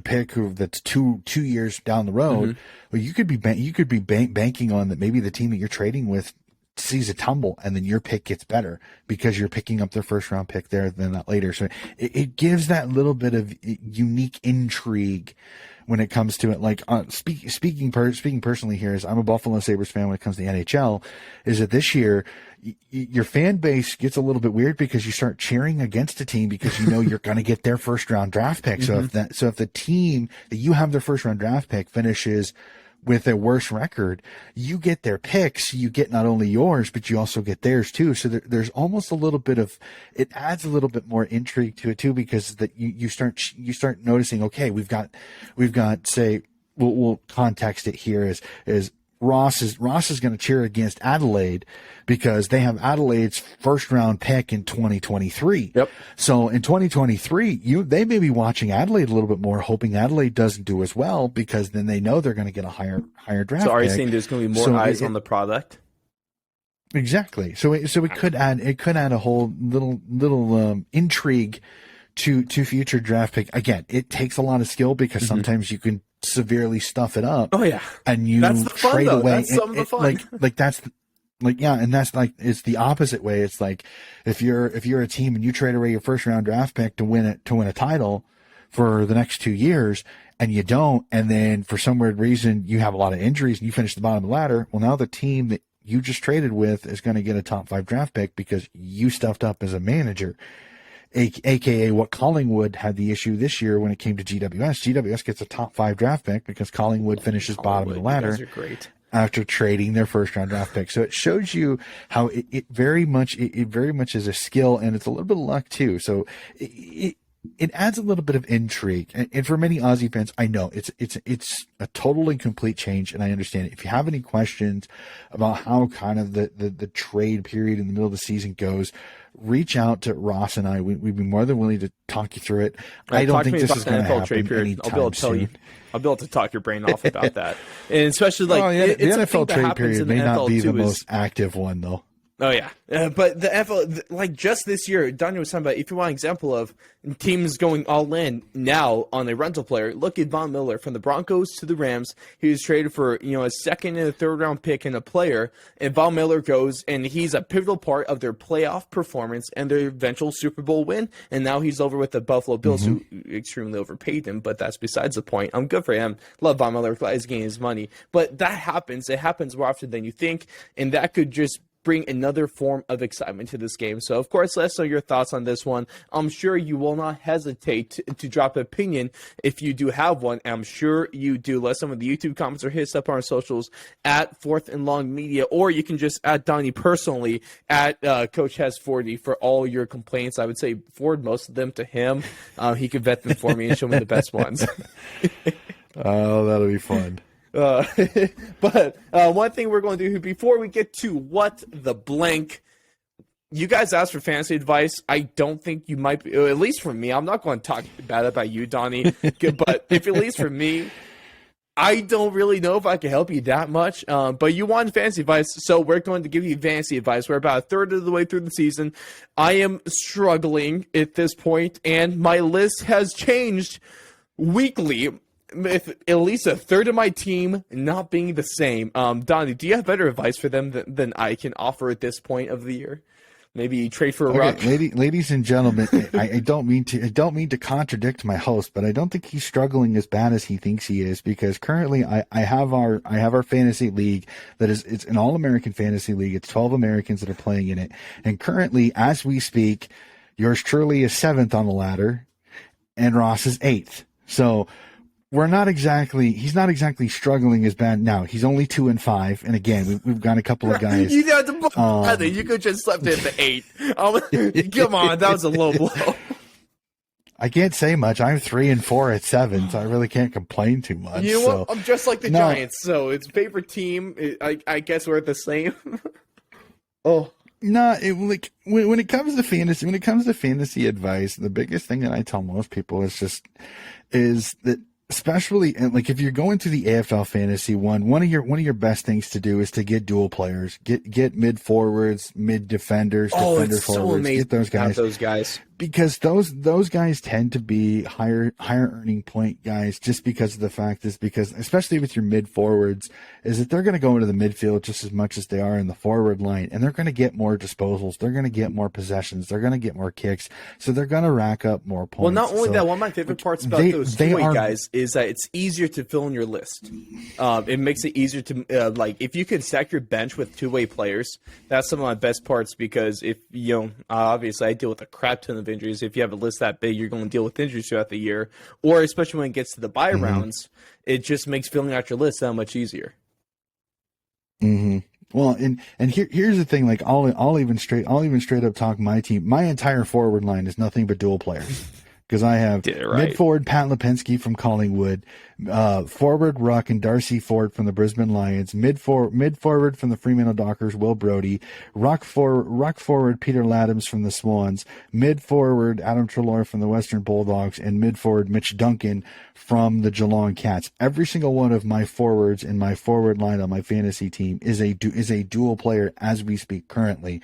pick that's two years down the road. Well, you could be banking on that maybe the team that you're trading with sees a tumble and then your pick gets better because you're picking up their first round pick there than that later. So it gives that little bit of unique intrigue when it comes to it. Like speaking personally here, is I'm a Buffalo Sabres fan when it comes to the NHL, is that this year your fan base gets a little bit weird because you start cheering against a team because you know you're going to get their first round draft pick. So if the team that you have their first round draft pick finishes with a worse record, you get their picks. You get not only yours, but you also get theirs too. So there's almost a little bit of, it adds a little bit more intrigue to it too, because that you start noticing, okay, we've got, say, we'll context it here as Ross is going to cheer against Adelaide because they have Adelaide's first round pick in 2023. Yep. So in 2023, they may be watching Adelaide a little bit more, hoping Adelaide doesn't do as well because then they know they're going to get a higher draft. So are you pick. saying there's going to be more eyes on the product? Exactly. So it could add a whole little intrigue to future draft pick. Again, it takes a lot of skill because sometimes you can severely stuff it up. Oh yeah, and you that's the fun, trade though. away. That's some of the fun. And that's like it's the opposite way. It's like if you're a team and you trade away your first round draft pick to win a title for the next 2 years, and you don't, and then for some weird reason you have a lot of injuries and you finish the bottom of the ladder. Well, now the team that you just traded with is going to get a top 5 draft pick because you stuffed up as a manager. AKA what Collingwood had the issue this year when it came to GWS. GWS gets a top 5 draft pick because Collingwood finishes bottom of the ladder. You guys are great. After trading their first round draft pick. So it shows you how it very much is a skill, and it's a little bit of luck too. So it adds a little bit of intrigue. And for many Aussie fans, I know it's a total and complete change, and I understand it. If you have any questions about how kind of the trade period in the middle of the season goes, reach out to Ross and I. We'd be more than willing to talk you through it. I don't think this is going to happen anytime soon. I'll be able to talk your brain off about that, and especially the NFL trade period may not be the most active one, though. Oh yeah, but the NFL, like just this year, Donnie was talking about. If you want an example of teams going all in now on a rental player, look at Von Miller from the Broncos to the Rams. He was traded for a second and a third round pick and a player, and Von Miller goes and he's a pivotal part of their playoff performance and their eventual Super Bowl win. And now he's over with the Buffalo Bills, who extremely overpaid him, but that's besides the point. I'm good for him. Love Von Miller. He's getting his money, but that happens. It happens more often than you think, and that could just bring another form of excitement to this game. So, of course, let us know your thoughts on this one. I'm sure you will not hesitate to drop an opinion if you do have one. I'm sure you do. Let some of the YouTube comments or hit us up on our socials at 4th and Long Media, or you can just at Donnie personally at Coach Has 40 for all your complaints. I would say forward most of them to him. He could vet them for me and show me the best ones. Oh, that'll be fun. But one thing we're going to do before we get to what the blank, you guys asked for fantasy advice. I don't think you might be, at least for me. I'm not going to talk bad about you, Donnie, but if at least for me, I don't really know if I can help you that much, but you want fantasy advice, so we're going to give you fantasy advice. We're about a third of the way through the season. I am struggling at this point, and my list has changed weekly, with at least a third of my team not being the same. Donnie, do you have better advice for them than I can offer at this point of the year? Maybe trade for a ruck. Ladies and gentlemen, I don't mean to contradict my host, but I don't think he's struggling as bad as he thinks he is, because currently I have our fantasy league it's an all-American fantasy league. It's 12 Americans that are playing in it, and currently, as we speak, yours truly is 7th on the ladder, and Ross is 8th. So he's not exactly struggling as bad now. He's only 2-5, and again, we've got a couple of guys. You had to you could just left it at the 8. Come on, that was a low blow. I can't say much. I'm 3-4 at 7, so I really can't complain too much. You know what? I'm just like the Giants, so it's favorite team. I guess we're the same. Oh. No, when it comes to fantasy advice, the biggest thing that I tell most people is that, especially, and like, if you're going to the AFL fantasy one of your best things to do is to get dual players, get mid forwards, mid defenders, defender it's forwards, so amazing get those guys. Because those guys tend to be higher earning point guys, just because of the fact is, because especially with your mid forwards, is that they're going to go into the midfield just as much as they are in the forward line, and they're going to get more disposals, they're going to get more possessions, they're going to get more kicks, so they're going to rack up more points. Well, not only that, one of my favorite parts about those two-way guys is that it's easier to fill in your list. It makes it easier to like, if you can stack your bench with two-way players, that's some of my best parts, because if obviously I deal with a crap ton of injuries. If you have a list that big, you're going to deal with injuries throughout the year, or especially when it gets to the bye rounds, it just makes filling out your list that much easier. Mm-hmm. Well, and here's the thing. Like, I'll even straight up talk my team. My entire forward line is nothing but dual players. Because I have mid forward Pat Lipinski from Collingwood, forward ruck and Darcy Ford from the Brisbane Lions, mid forward from the Fremantle Dockers Will Brodie, ruck forward Peter Laddams from the Swans, mid forward Adam Treloar from the Western Bulldogs, and mid forward Mitch Duncan from the Geelong Cats. Every single one of my forwards in my forward line on my fantasy team is a dual player as we speak currently,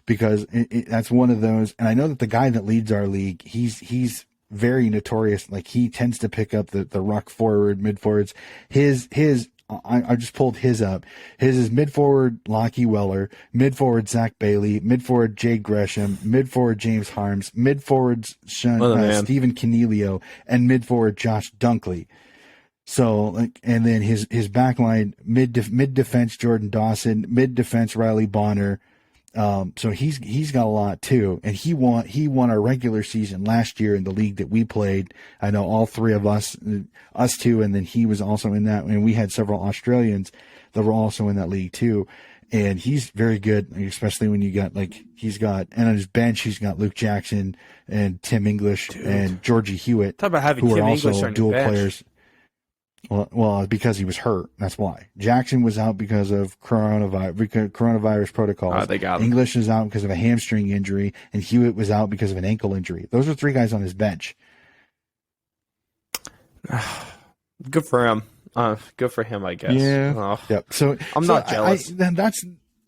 because that's one of those. And I know that the guy that leads our league, he's very notorious. Like, he tends to pick up the ruck forward, mid forwards. I just pulled his up. His is mid forward Lockie Weller, mid forward Zach Bailey, mid forward Jade Gresham, mid forward James Harms, mid forwards Stephen Canelio, and mid forward Josh Dunkley. So, like, and then his back line, mid defense Jordan Dawson, mid defense Riley Bonner. So he's got a lot too, and he won our regular season last year in the league that we played. I know all three of us two, and then he was also in that, and we had several Australians that were also in that league too. And he's very good, especially when you got, like, and on his bench he's got Luke Jackson and Tim English and Georgie Hewitt, Talk about having who Tim are English also on dual your bench. players. Well, because he was hurt. That's why. Jackson was out because of coronavirus protocols. They got him. English is out because of a hamstring injury, and Hewitt was out because of an ankle injury. Those are three guys on his bench. Good for him. Good for him, I guess. Yeah. Oh. Yep. So I'm not jealous. That's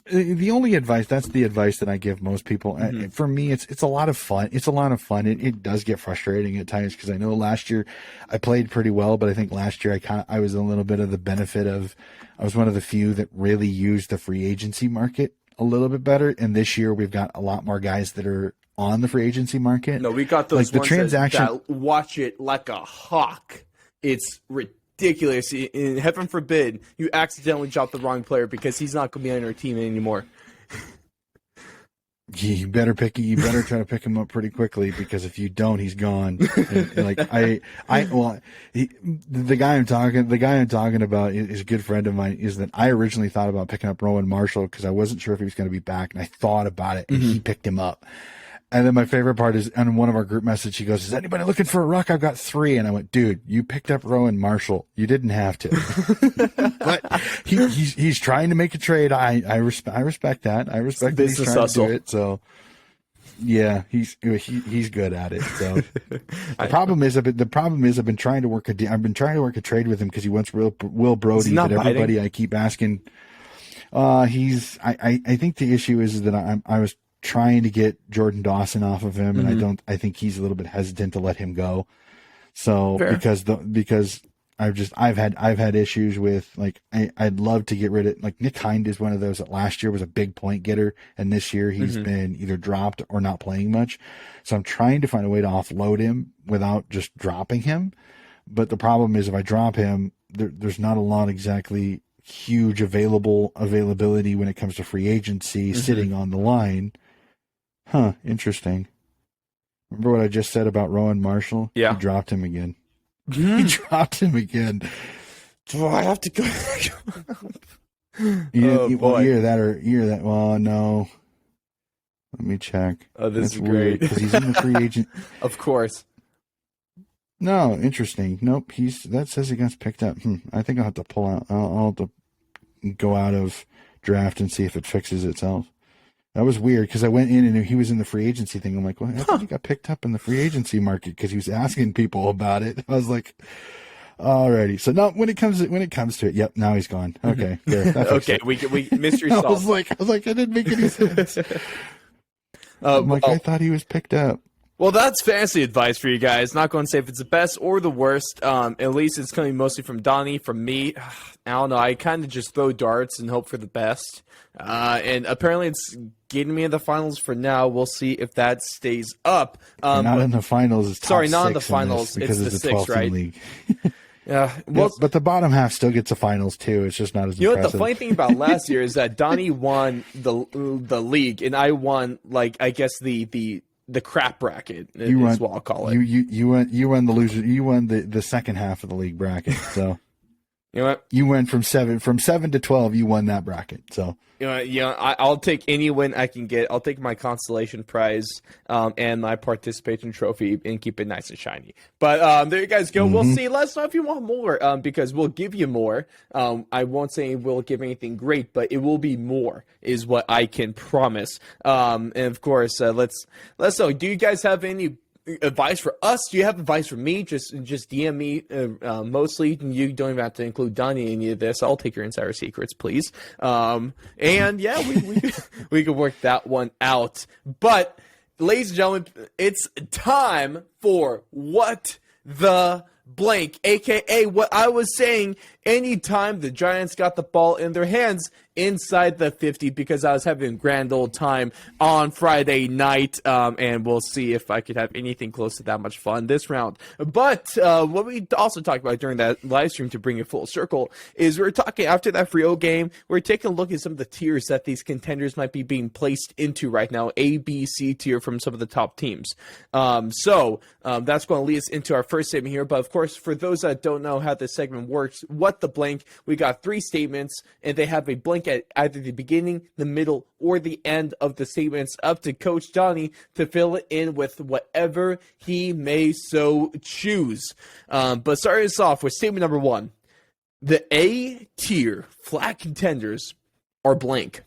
the only advice. That's the advice that I give most people. For me, it's a lot of fun. It's a lot of fun. It does get frustrating at times, because I know last year I played pretty well, but I think last year I was a little bit of the benefit of, I was one of the few that really used the free agency market a little bit better. And this year we've got a lot more guys that are on the free agency market. No, we got those, like, ones the transaction that watch it like a hawk. It's ridiculous. And heaven forbid you accidentally drop the wrong player, because he's not going to be on your team anymore. You better try to pick him up pretty quickly, because if you don't, he's gone. And, like, the guy I'm talking about is a good friend of mine. Is that I originally thought about picking up Rowan Marshall, because I wasn't sure if he was going to be back, and I thought about it, and he picked him up. And then my favorite part is, on one of our group messages, he goes, "Is anybody looking for a ruck? I've got 3. And I went, "Dude, you picked up Rowan Marshall. You didn't have to." But he's trying to make a trade. I respect that. I respect that he's trying to do it. So Yeah, he's good at it. So the problem is I've been trying to work a trade with him because he wants Will Brody, but everybody biting? I keep asking. I think the issue is that I was trying to get Jordan Dawson off of him, and I think he's a little bit hesitant to let him go. So Fair. because I've had issues with, like, I'd love to get rid of, like, Nick Hind is one of those that last year was a big point getter, and this year he's been either dropped or not playing much. So I'm trying to find a way to offload him without just dropping him. But the problem is if I drop him, there's not a lot exactly huge availability when it comes to free agency sitting on the line. Huh, interesting. Remember what I just said about Rowan Marshall? Yeah. He dropped him again. He dropped him again. Do I have to go? Well, either that. Well, no. Let me check. Oh, this That's is weird great. because he's in the free agent. Of course. No, interesting. Nope. That says he got picked up. I think I'll have to pull out. I'll have to go out of draft and see if it fixes itself. That was weird because I went in and he was in the free agency thing. I'm like, well, I think he got picked up in the free agency market because he was asking people about it. I was like, alrighty. So now when it comes to it, yep, now he's gone. Okay, there. Okay, we mystery solved. I was like, I didn't make any sense. I'm like, I thought he was picked up. Well, that's fantasy advice for you guys. Not going to say if it's the best or the worst. At least it's coming mostly from Donnie, from me. I don't know. I kind of just throw darts and hope for the best. And apparently it's getting me in the finals for now. We'll see if that stays up. Not in the finals. It's sorry, top not in the six finals. because It's the it's 6th, right? league. Yeah. Well, But the bottom half still gets the finals too. It's just not as you know what impressive. the funny thing about last year is that Donnie won the league, and I won, like, I guess the crap bracket is what I'll call it. You won the loser. You won the second half of the league bracket. So You know what? you went from 7 to 12. You won that bracket. So I'll take any win I can get. I'll take my consolation prize and my participation trophy and keep it nice and shiny. But there you guys go. We'll see. Let us know if you want more because we'll give you more. I won't say we'll give anything great, but it will be more is what I can promise. And of course, let's know. Do you guys have any advice for us? Do you have advice for me? Just DM me mostly. You don't even have to include Donnie in any of this. I'll take your insider secrets, please. And yeah, we can work that one out. But ladies and gentlemen, it's time for What the Blank, aka what I was saying. Anytime the Giants got the ball in their hands inside the 50, because I was having a grand old time on Friday night, and we'll see if I could have anything close to that much fun this round. But what we also talked about during that live stream, to bring it full circle, is we're talking after that Frio game, we're taking a look at some of the tiers that these contenders might be being placed into right now, A, B, C tier from some of the top teams. So that's going to lead us into our first statement here. But of course, for those that don't know how this segment works, What the Blank, we got 3 statements, and they have a blank at either the beginning, the middle, or the end of the statements, up to Coach Johnny to fill it in with whatever he may so choose. But starting us off with statement number 1. The A tier flat contenders are blank.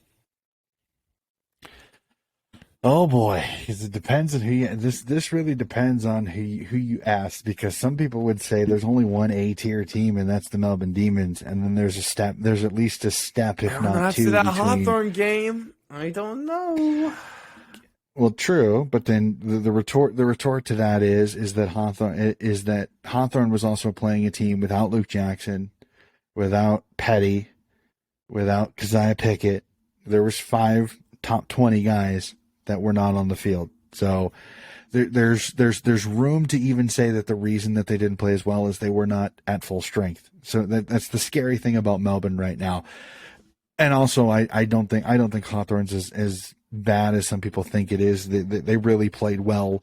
oh boy, because it depends on who this really depends on who you ask, because some people would say there's only one A tier team, and that's the Melbourne Demons, and then there's at least a step, if not After two, that between. Hawthorn game, I don't know. Well, true, but then the retort to that is that Hawthorn was also playing a team without Luke Jackson, without Petty, without Keziah Pickett. There was 5 top 20 guys that were not on the field. So there's room to even say that the reason that they didn't play as well is they were not at full strength. So that's the scary thing about Melbourne right now. And also, I don't think Hawthorn's as bad as some people think it is. They really played well,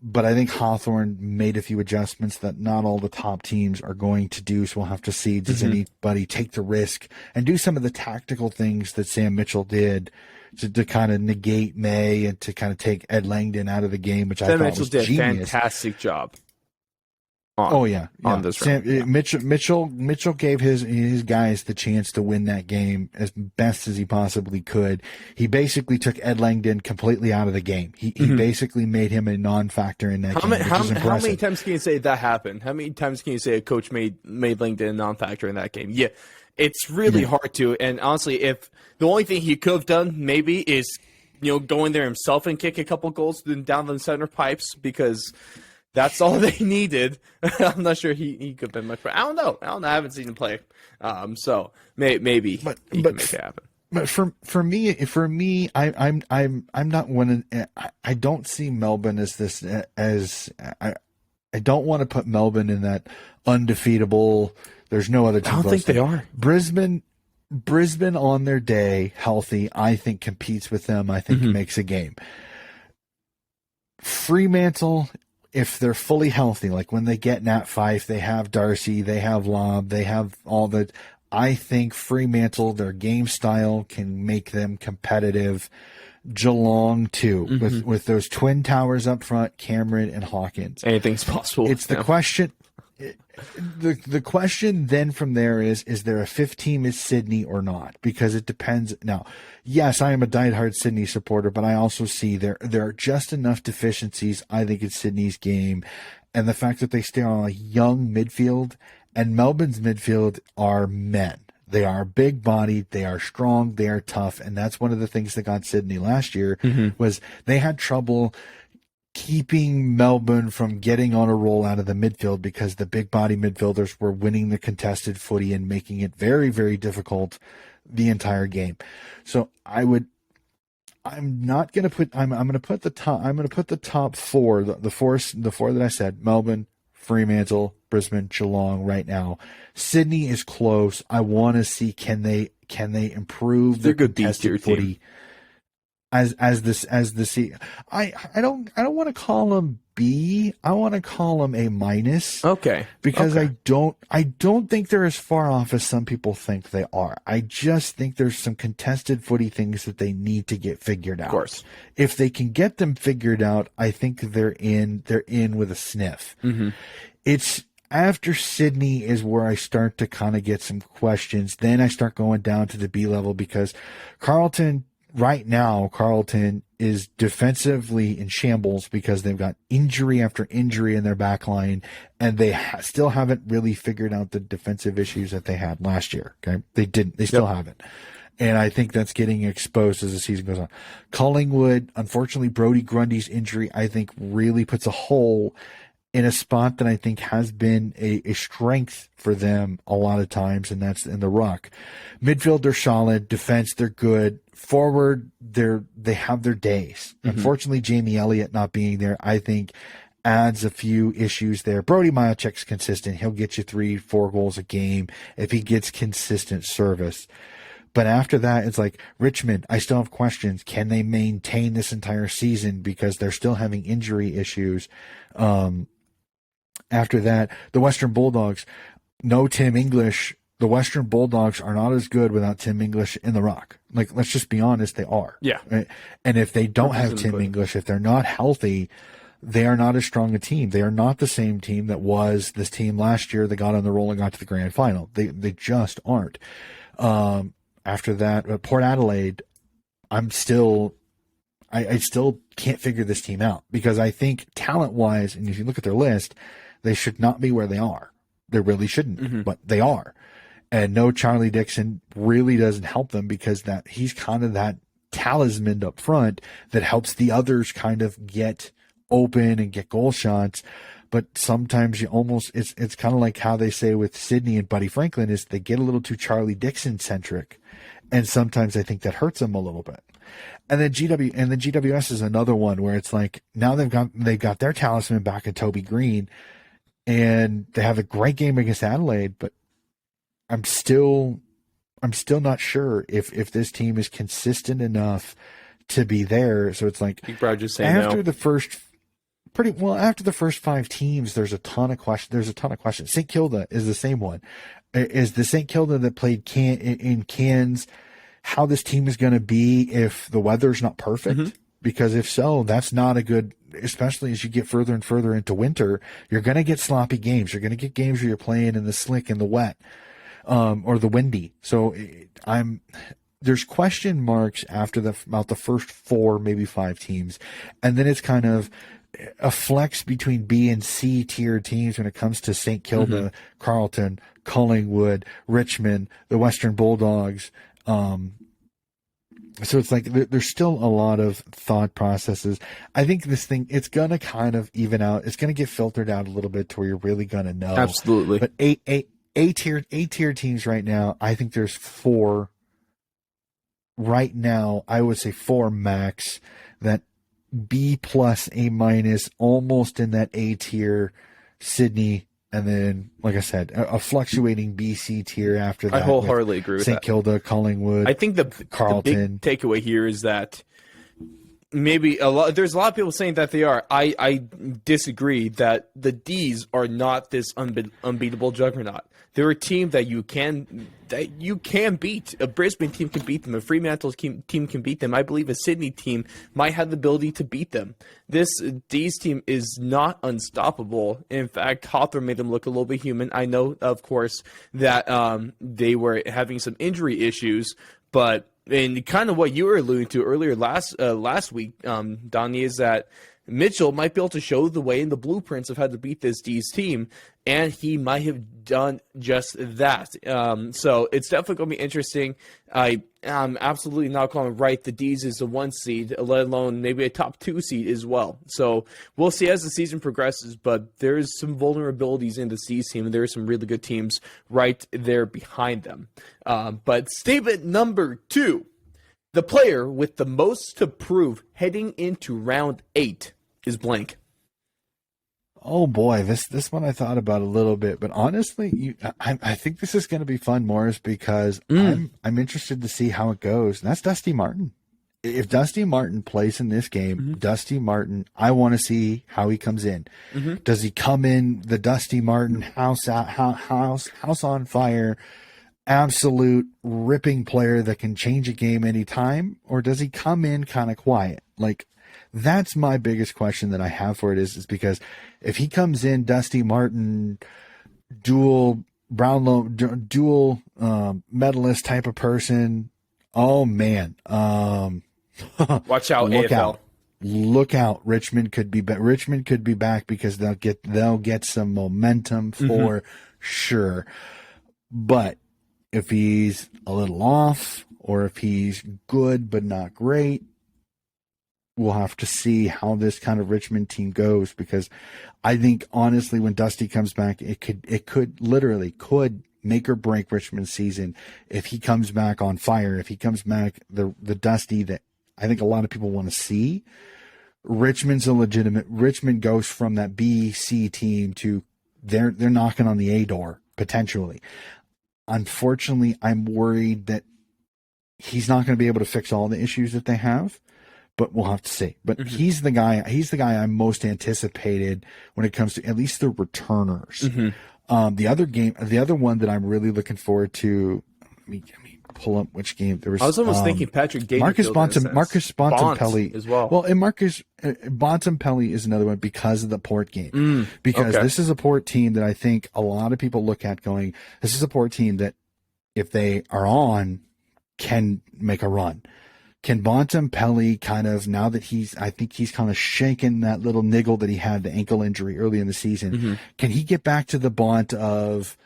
but I think Hawthorn made a few adjustments that not all the top teams are going to do. So we'll have to see, does anybody take the risk and do some of the tactical things that Sam Mitchell did to kind of negate May and to kind of take Ed Langdon out of the game, which I thought was genius. Sam Mitchell did a fantastic job. on this round. Mitchell gave his guys the chance to win that game as best as he possibly could. He basically took Ed Langdon completely out of the game. He basically made him a non-factor in that game. How many times can you say that happened? How many times can you say a coach made Langdon a non-factor in that game? Yeah, it's really hard to. And honestly, if the only thing he could have done maybe is go in there himself and kick a couple goals down the center pipes, because that's all they needed. I'm not sure he could have been much better. I don't know. I haven't seen him play. So maybe he can make it happen. But for me, I'm not one. I don't see Melbourne as this I don't want to put Melbourne in that undefeatable. There's no other team. I don't think they are. Brisbane on their day, healthy, I think competes with them. I think makes a game. Fremantle, if they're fully healthy, like when they get Nat Fife, they have Darcy, they have Lobb, they have all the. I think Fremantle, their game style can make them competitive. Geelong too, with those twin towers up front, Cameron and Hawkins. Anything's possible. It's the question. The question then from there is there a fifth team is Sydney or not? Because it depends. Now, yes, I am a diehard Sydney supporter, but I also see there are just enough deficiencies, I think, in Sydney's game. And the fact that they stay on a young midfield, and Melbourne's midfield are men. They are big-bodied, they are strong, they are tough, and that's one of the things that got Sydney last year was they had trouble keeping Melbourne from getting on a roll out of the midfield because the big-body midfielders were winning the contested footy and making it very, very difficult the entire game. So I'm going to put the top four, the four that I said, Melbourne, Fremantle, Brisbane, Geelong right now. Sydney is close. I want to see can they improve their contested footy as the I don't want to call them B. I want to call them A minus. Okay. Because I don't think they're as far off as some people think they are. I just think there's some contested footy things that they need to get figured out. Of course. If they can get them figured out, I think they're in with a sniff. It's after Sydney is where I start to kind of get some questions. Then I start going down to the B level because Carlton is defensively in shambles because they've got injury after injury in their back line, and they still haven't really figured out the defensive issues that they had last year. Okay. They still haven't. And I think that's getting exposed as the season goes on. Collingwood, unfortunately, Brodie Grundy's injury, I think, really puts a hole in a spot that I think has been a strength for them a lot of times, and that's in the ruck. Midfield, they're solid. Defense, they're good. Forward, they have their days. Unfortunately, Jamie Elliott not being there, I think, adds a few issues there. Brody Milechek's consistent. He'll get you 3-4 goals a game if he gets consistent service. But after that, it's like Richmond, I still have questions. Can they maintain this entire season because they're still having injury issues? After that, the Western Bulldogs, no Tim English. The Western Bulldogs are not as good without Tim English in the rock. Like, let's just be honest, they are. Yeah. Right? And if they don't have Tim English, if they're not healthy, they are not as strong a team. They are not the same team that was this team last year that got on the roll and got to the grand final. They just aren't. After that, Port Adelaide, I still can't figure this team out because I think talent-wise, and if you look at their list, they should not be where they are. They really shouldn't, but they are. And no Charlie Dixon really doesn't help them because he's kind of that talisman up front that helps the others kind of get open and get goal shots. But sometimes it's kind of like how they say with Sydney and Buddy Franklin is they get a little too Charlie Dixon centric. And sometimes I think that hurts them a little bit. And then GWS is another one where it's like now they've got their talisman back in Toby Green, and they have a great game against Adelaide, but I'm still not sure if this team is consistent enough to be there. So it's like after the first 5 teams, there's a ton of questions. St. Kilda is the same one. Is the St. Kilda that played in Cairns how this team is going to be if the weather's not perfect? because if so, that's not a good, especially as you get further and further into winter, you're going to get sloppy games. You're going to get games where you're playing in the slick and the wet, or the windy. So there's question marks after about the first 4, maybe 5 teams. And then it's kind of a flex between B and C tier teams when it comes to St. Kilda, Carleton, Collingwood, Richmond, the Western Bulldogs. So it's like there's still a lot of thought processes. I think this thing, it's going to kind of even out. It's going to get filtered out a little bit to where you're really going to know. Absolutely. But A tier teams right now, I think there's 4 right now. I would say 4 max, that B plus, A minus, almost in that A tier, Sydney. And then, like I said, a fluctuating BC tier after that. I wholeheartedly agree with St. that. Kilda, Collingwood. I think the Carleton. big takeaway here is that maybe there's a lot of people saying that they are. I disagree that the D's are not this unbeatable juggernaut. They're a team that you can beat. A Brisbane team can beat them. A Fremantle team can beat them. I believe a Sydney team might have the ability to beat them. This D's team is not unstoppable. In fact, Hawthorn made them look a little bit human. I know, of course, that they were having some injury issues, but and kind of what you were alluding to earlier last week, Donnie, is that Mitchell might be able to show the way in the blueprints of how to beat this D's team, and he might have done just that. So it's definitely going to be interesting. I'm absolutely not calling right the D's is the 1 seed, let alone maybe a top 2 seed as well. So we'll see as the season progresses, but there's some vulnerabilities in the D's team, and there are some really good teams right there behind them. But statement number 2, the player with the most to prove heading into round 8 is blank. Oh boy, this one I thought about a little bit, but honestly, I think this is going to be fun, Morris, because I'm interested to see how it goes. And that's Dusty Martin. If Dusty Martin plays in this game, Dusty Martin, I want to see how he comes in. Does he come in the Dusty Martin house on fire, absolute ripping player that can change a game anytime, or does he come in kind of quiet? Like, that's my biggest question that I have for it is because if he comes in Dusty Martin, dual medalist type of person, oh man, watch out, AFL. Look out! Richmond could be back because they'll get some momentum for sure. But if he's a little off, or if he's good but not great, we'll have to see how this kind of Richmond team goes, because I think honestly, when Dusty comes back, it could literally make or break Richmond's season if he comes back on fire. If he comes back the Dusty that I think a lot of people want to see, Richmond goes from that B, C team to they're knocking on the A door potentially. Unfortunately, I'm worried that he's not going to be able to fix all the issues that they have, but we'll have to see. But he's the guy I'm most anticipated when it comes to at least the returners. The other one that I'm really looking forward to. Let me pull up which game there was. I was almost thinking Patrick Dangerfield. Marcus Bontempelli as well. Well, and Marcus Bontempelli is another one because of the Port game. Because this is a Port team that I think a lot of people look at going, this is a Port team that if they are on, can make a run. Can Bontempelli kind of, now that I think he's kind of shaken that little niggle that he had, the ankle injury early in the season, can he get back to the Bont of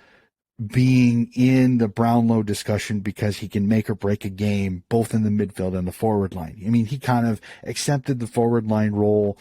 being in the Brownlow discussion because he can make or break a game both in the midfield and the forward line? I mean, he kind of accepted the forward line role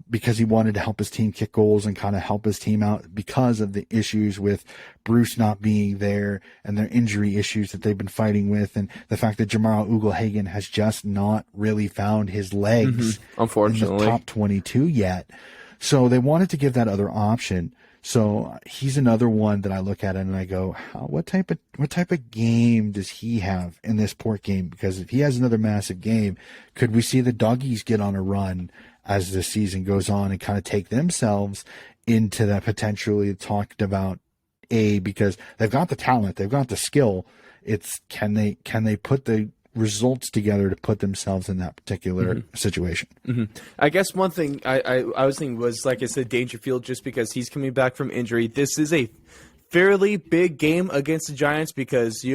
because he wanted to help his team kick goals and kind of help his team out because of the issues with Bruce not being there and their injury issues that they've been fighting with, and the fact that Jamarl Ugle-Hagan has just not really found his legs unfortunately in the top 22 yet. So they wanted to give that other option. So he's another one that I look at and I go, what type of game does he have in this Port game? Because if he has another massive game, could we see the Doggies get on a run as the season goes on and kind of take themselves into that potentially talked about A, because they've got the talent, they've got the skill. It's can they put the results together to put themselves in that particular situation. I guess one thing I was thinking was, like I said, Dangerfield, just because he's coming back from injury. This is a fairly big game against the Giants because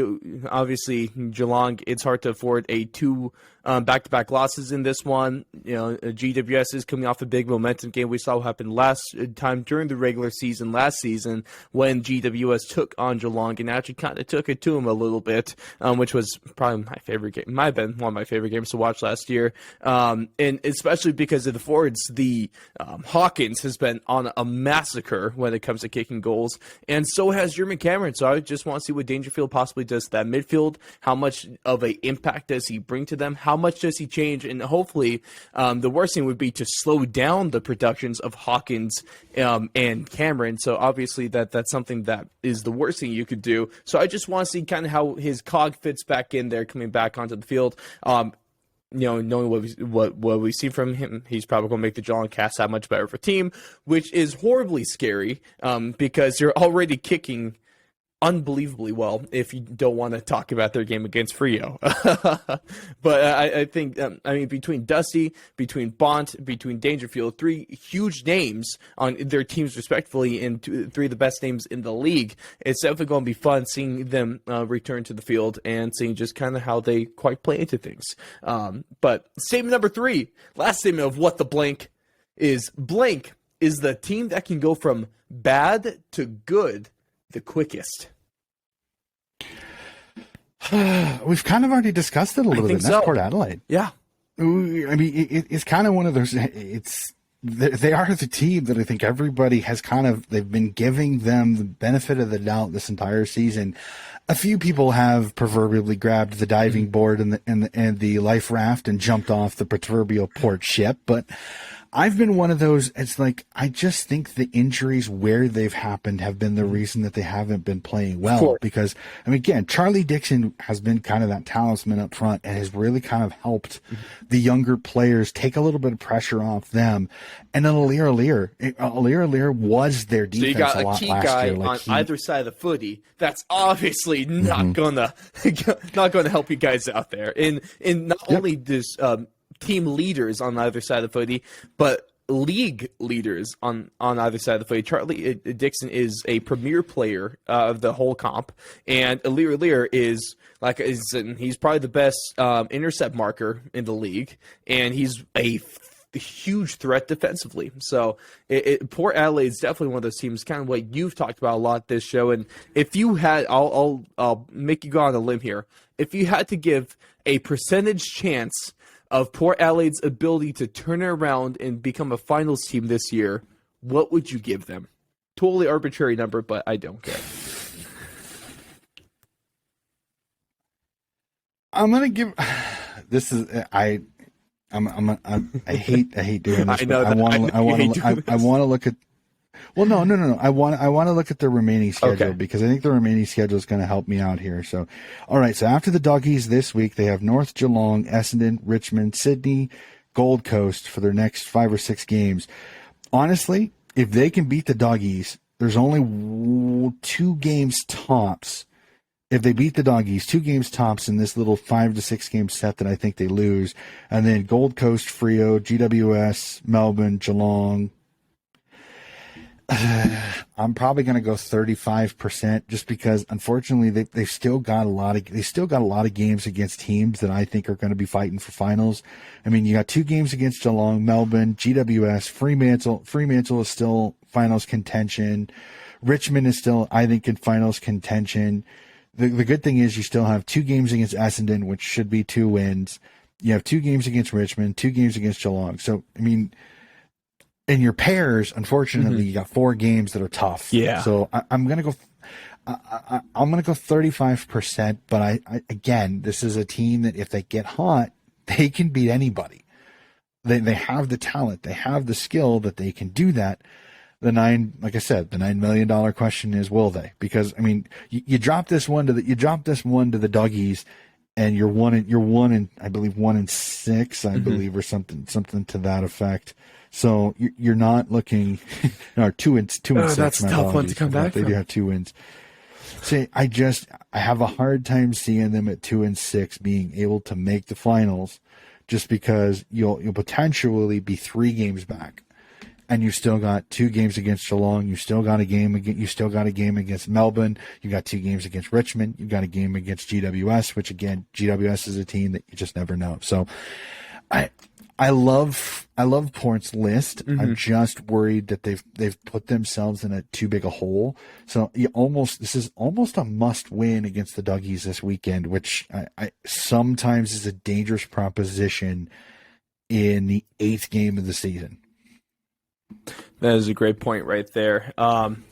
obviously Geelong, it's hard to afford a two back-to-back losses in this one. GWS is coming off a big momentum game. We saw what happened last time during the regular season last season when GWS took on Geelong and actually kind of took it to them a little bit, which was probably my favorite game. Might have been one of my favorite games to watch last year, and especially because of the forwards. The Hawkins has been on a massacre when it comes to kicking goals, and so has Jeremy Cameron. So I just want to see what Dangerfield possibly does to that midfield. How much of an impact does he bring to them? How much does he change? And hopefully, the worst thing would be to slow down the productions of Hawkins and Cameron. So obviously that's something that is the worst thing you could do. So I just want to see kind of how his cog fits back in there, coming back onto the field. Knowing what we see from him, he's probably going to make the Geelong Cats that much better of a team, which is horribly scary because you're already kicking unbelievably well, if you don't want to talk about their game against Freo. But I think, between Dusty, between Bont, between Dangerfield, three huge names on their teams respectively, and three of the best names in the league, it's definitely going to be fun seeing them return to the field and seeing just kind of how they quite play into things. But statement number 3, last statement of what the blank is the team that can go from bad to good the quickest. We've kind of already discussed it a little bit. That's Port Adelaide. Yeah. It's kind of one of those. They are the team that I think everybody has they've been giving them the benefit of the doubt this entire season. A few people have proverbially grabbed the diving board and the life raft and jumped off the proverbial port ship, but I've been one of those. It's like, I just think the injuries where they've happened have been the reason that they haven't been playing well. Because, again, Charlie Dixon has been kind of that talisman up front and has really kind of helped the younger players take a little bit of pressure off them. And then Alir was their defense. So you got a a key guy on either side of the footy that's obviously not gonna help you guys out there. And not only this team leaders on either side of the footy, but league leaders on either side of the footy. Charlie Dixon is a premier player of the whole comp, and Alir is he's probably the best intercept marker in the league, and he's a huge threat defensively. So Port Adelaide is definitely one of those teams, kind of what you've talked about a lot this show. And if you had, I'll make you go on a limb here. If you had to give a percentage chance of Port Adelaide's ability to turn it around and become a finals team this year, what would you give them? Totally arbitrary number, but I don't care. I'm gonna give. This is I hate doing this. I want to look at. Well, no. I want to look at the remaining schedule because I think the remaining schedule is going to help me out here. So, all right. So after the Doggies this week, they have North, Geelong, Essendon, Richmond, Sydney, Gold Coast for their next 5 or 6 games. Honestly, if they can beat the Doggies, there's only 2 games tops. If they beat the Doggies, 2 games tops in this little 5 to 6 game set that I think they lose, and then Gold Coast, Freo, GWS, Melbourne, Geelong. I'm probably going to go 35% just because, unfortunately, they've still got a lot of games against teams that I think are going to be fighting for finals. I mean, you got 2 games against Geelong, Melbourne, GWS, Fremantle is still finals contention. Richmond is still, I think, in finals contention. The good thing is you still have 2 games against Essendon, which should be 2 wins. You have 2 games against Richmond, 2 games against Geelong. So, I mean, in your pairs, unfortunately, you got 4 games that are tough. Yeah. So I'm gonna go. I'm gonna go 35%. But I again, this is a team that if they get hot, they can beat anybody. They have the talent, they have the skill that they can do that. Like I said, the $9 million question is, will they? Because I mean, you drop this one to the Doggies, and you're one in I believe 1-6, I believe, or something to that effect. So you're not looking, or 2-6. That's a tough one to come back They from. do have 2 wins. See, I have a hard time seeing them at 2-6 being able to make the finals, just because you'll potentially be 3 games back, and you still got 2 games against Geelong. You still got a game against Melbourne. You got 2 games against Richmond. You got a game against GWS, which again, GWS is a team that you just never know. So, I love Port's list. Mm-hmm. I'm just worried that they've put themselves in a too big a hole. So this is almost a must win against the Duggies this weekend, which I sometimes is a dangerous proposition in the 8th game of the season. That is a great point right there.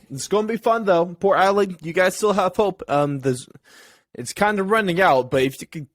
It's going to be fun though. Port Adelaide, you guys still have hope. It's kind of running out, but if you could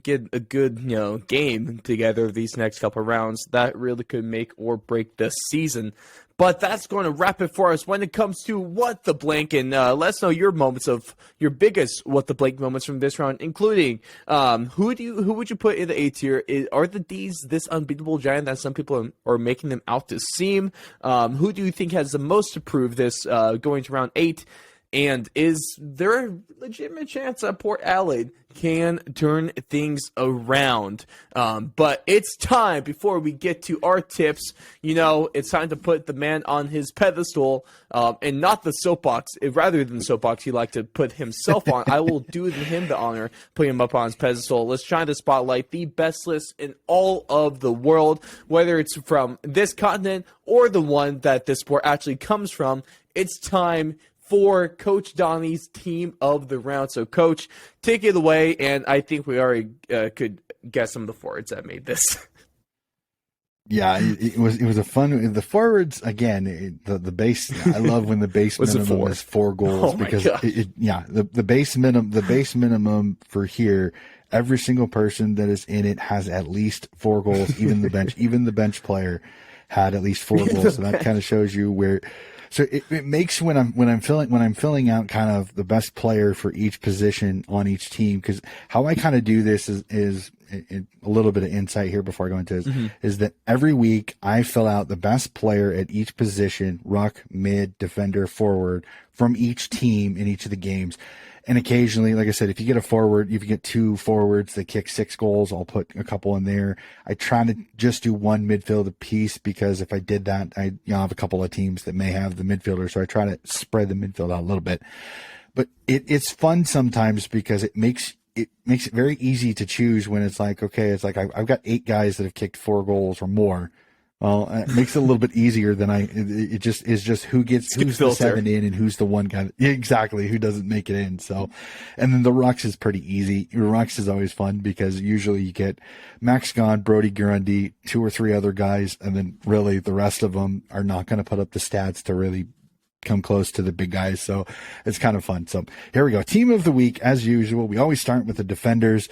get a good, game together these next couple of rounds, that really could make or break the season. But that's going to wrap it for us when it comes to What the Blank, and let us know your biggest What the Blank moments from this round, including who would you put in the A tier? Are the D's this unbeatable giant that some people are making them out to seem? Who do you think has the most to prove this going to round 8? And is there a legitimate chance that Port Adelaide can turn things around? But it's time, before we get to our tips, it's time to put the man on his pedestal, and not the soapbox. Rather than the soapbox, he'd like to put himself on. I will do him the honor, putting him up on his pedestal. Let's shine the spotlight, the best list in all of the world, whether it's from this continent or the one that this sport actually comes from. It's time for Coach Donnie's team of the round. So, Coach, take it away, and I think we already could guess some of the forwards that made this. Yeah, it was a fun. The forwards again. The base. I love when the base minimum is 4 goals, because the base minimum for here. Every single person that is in it has at least 4 goals. Even the bench player had at least 4 goals. So that kind of shows you where. So it makes when I'm filling out kind of the best player for each position on each team, because how I kind of do this is a little bit of insight here before I go into this, is that every week I fill out the best player at each position, ruck, mid, defender, forward, from each team in each of the games. And occasionally, like I said, if you get 2 forwards that kick 6 goals, I'll put a couple in there. I try to just do 1 midfield apiece, because if I did that, I have a couple of teams that may have the midfielder, so I try to spread the midfield out a little bit. But it's fun sometimes, because it makes it very easy to choose when it's like, okay, I've got 8 guys that have kicked 4 goals or more. Well, it makes it a little bit easier than it just who's the 7 in and who's the one guy exactly who doesn't make it in. So, and then the rucks is pretty easy. The rucks is always fun, because usually you get Max Gone, Brody Grundy, 2 or 3 other guys, and then really the rest of them are not going to put up the stats to really come close to the big guys. So it's kind of fun. So here we go. Team of the week, as usual. We always start with the defenders.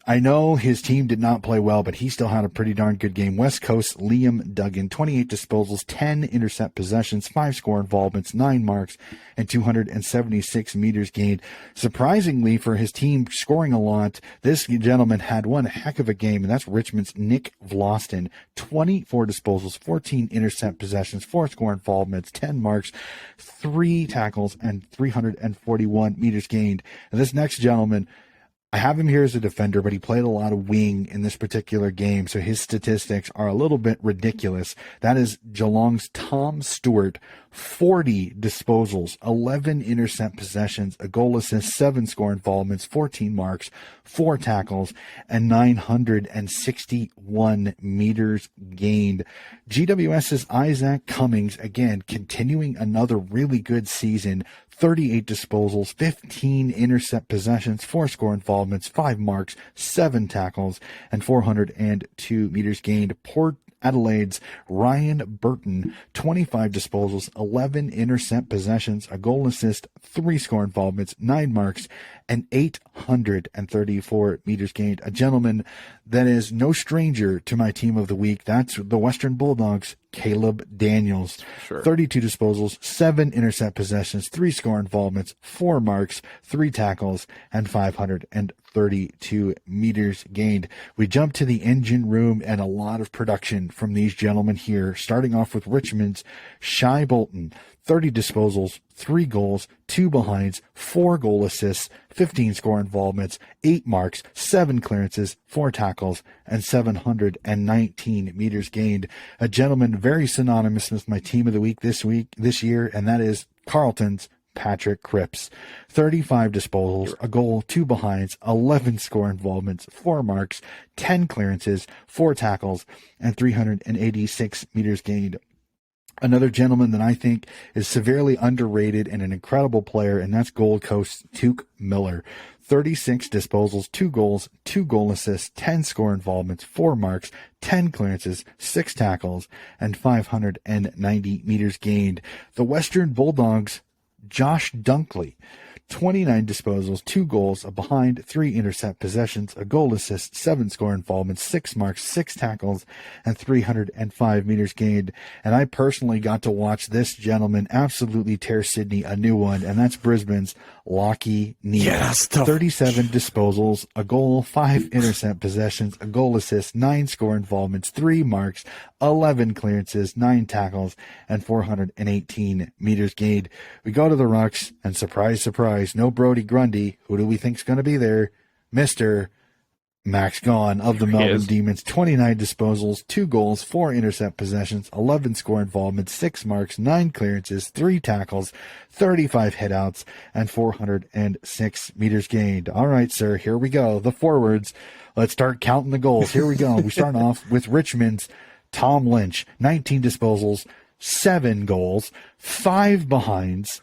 I know his team did not play well, but he still had a pretty darn good game. West Coast, Liam Duggan, 28 disposals, 10 intercept possessions, 5 score involvements, 9 marks, and 276 meters gained. Surprisingly, for his team scoring a lot, this gentleman had one heck of a game, and that's Richmond's Nick Vlosten. 24 disposals, 14 intercept possessions, 4 score involvements, 10 marks, 3 tackles, and 341 meters gained. And this next gentleman, I have him here as a defender, but he played a lot of wing in this particular game, so his statistics are a little bit ridiculous. That is Geelong's Tom Stewart, 40 disposals, 11 intercept possessions, a goal assist, 7 score involvements, 14 marks, 4 tackles, and 961 meters gained. GWS's Isaac Cummings, again, continuing another really good season, 38 disposals, 15 intercept possessions, 4 score involvements, 5 marks, 7 tackles, and 402 meters gained. Port Adelaide's Ryan Burton, 25 disposals, 11 intercept possessions, a goal assist, 3 score involvements, 9 marks, and 834 meters gained. A gentleman that is no stranger to my team of the week. That's the Western Bulldogs, Caleb Daniels. Sure. 32 disposals, 7 intercept possessions, 3 score involvements, 4 marks, 3 tackles, and 532 meters gained. We jump to the engine room, and a lot of production from these gentlemen here, starting off with Richmond's Shai Bolton. 30 disposals, 3 goals, 2 behinds, 4 goal assists, 15 score involvements, 8 marks, 7 clearances, 4 tackles, and 719 meters gained. A gentleman very synonymous with my team of the week this year, and that is Carlton's Patrick Cripps. 35 disposals, a goal, 2 behinds, 11 score involvements, 4 marks, 10 clearances, 4 tackles, and 386 meters gained. Another gentleman that I think is severely underrated and an incredible player, and that's Gold Coast's Tuke Miller. 36 disposals, 2 goals, 2 goal assists, 10 score involvements, 4 marks, 10 clearances, 6 tackles, and 590 meters gained. The Western Bulldogs' Josh Dunkley. 29 disposals, 2 goals, a behind, 3 intercept possessions, a goal assist, 7 score involvements, 6 marks, 6 tackles, and 305 meters gained. And I personally got to watch this gentleman absolutely tear Sydney a new one, and that's Brisbane's Lachie Neale. Yes, 37 disposals, a goal, 5 intercept possessions, a goal assist, 9 score involvements, 3 marks, 11 clearances, 9 tackles, and 418 meters gained. We go to the Rucks, and surprise, surprise, no Brody Grundy. Who do we think's going to be there? Mr. Max Gawn of the Melbourne Demons. 29 disposals, 2 goals, 4 intercept possessions, 11 score involvements, 6 marks, 9 clearances, 3 tackles, 35 hitouts, and 406 meters gained. All right, sir, here we go. The forwards. Let's start counting the goals. Here we go. We start off with Richmond's Tom Lynch. 19 disposals, 7 goals, 5 behinds,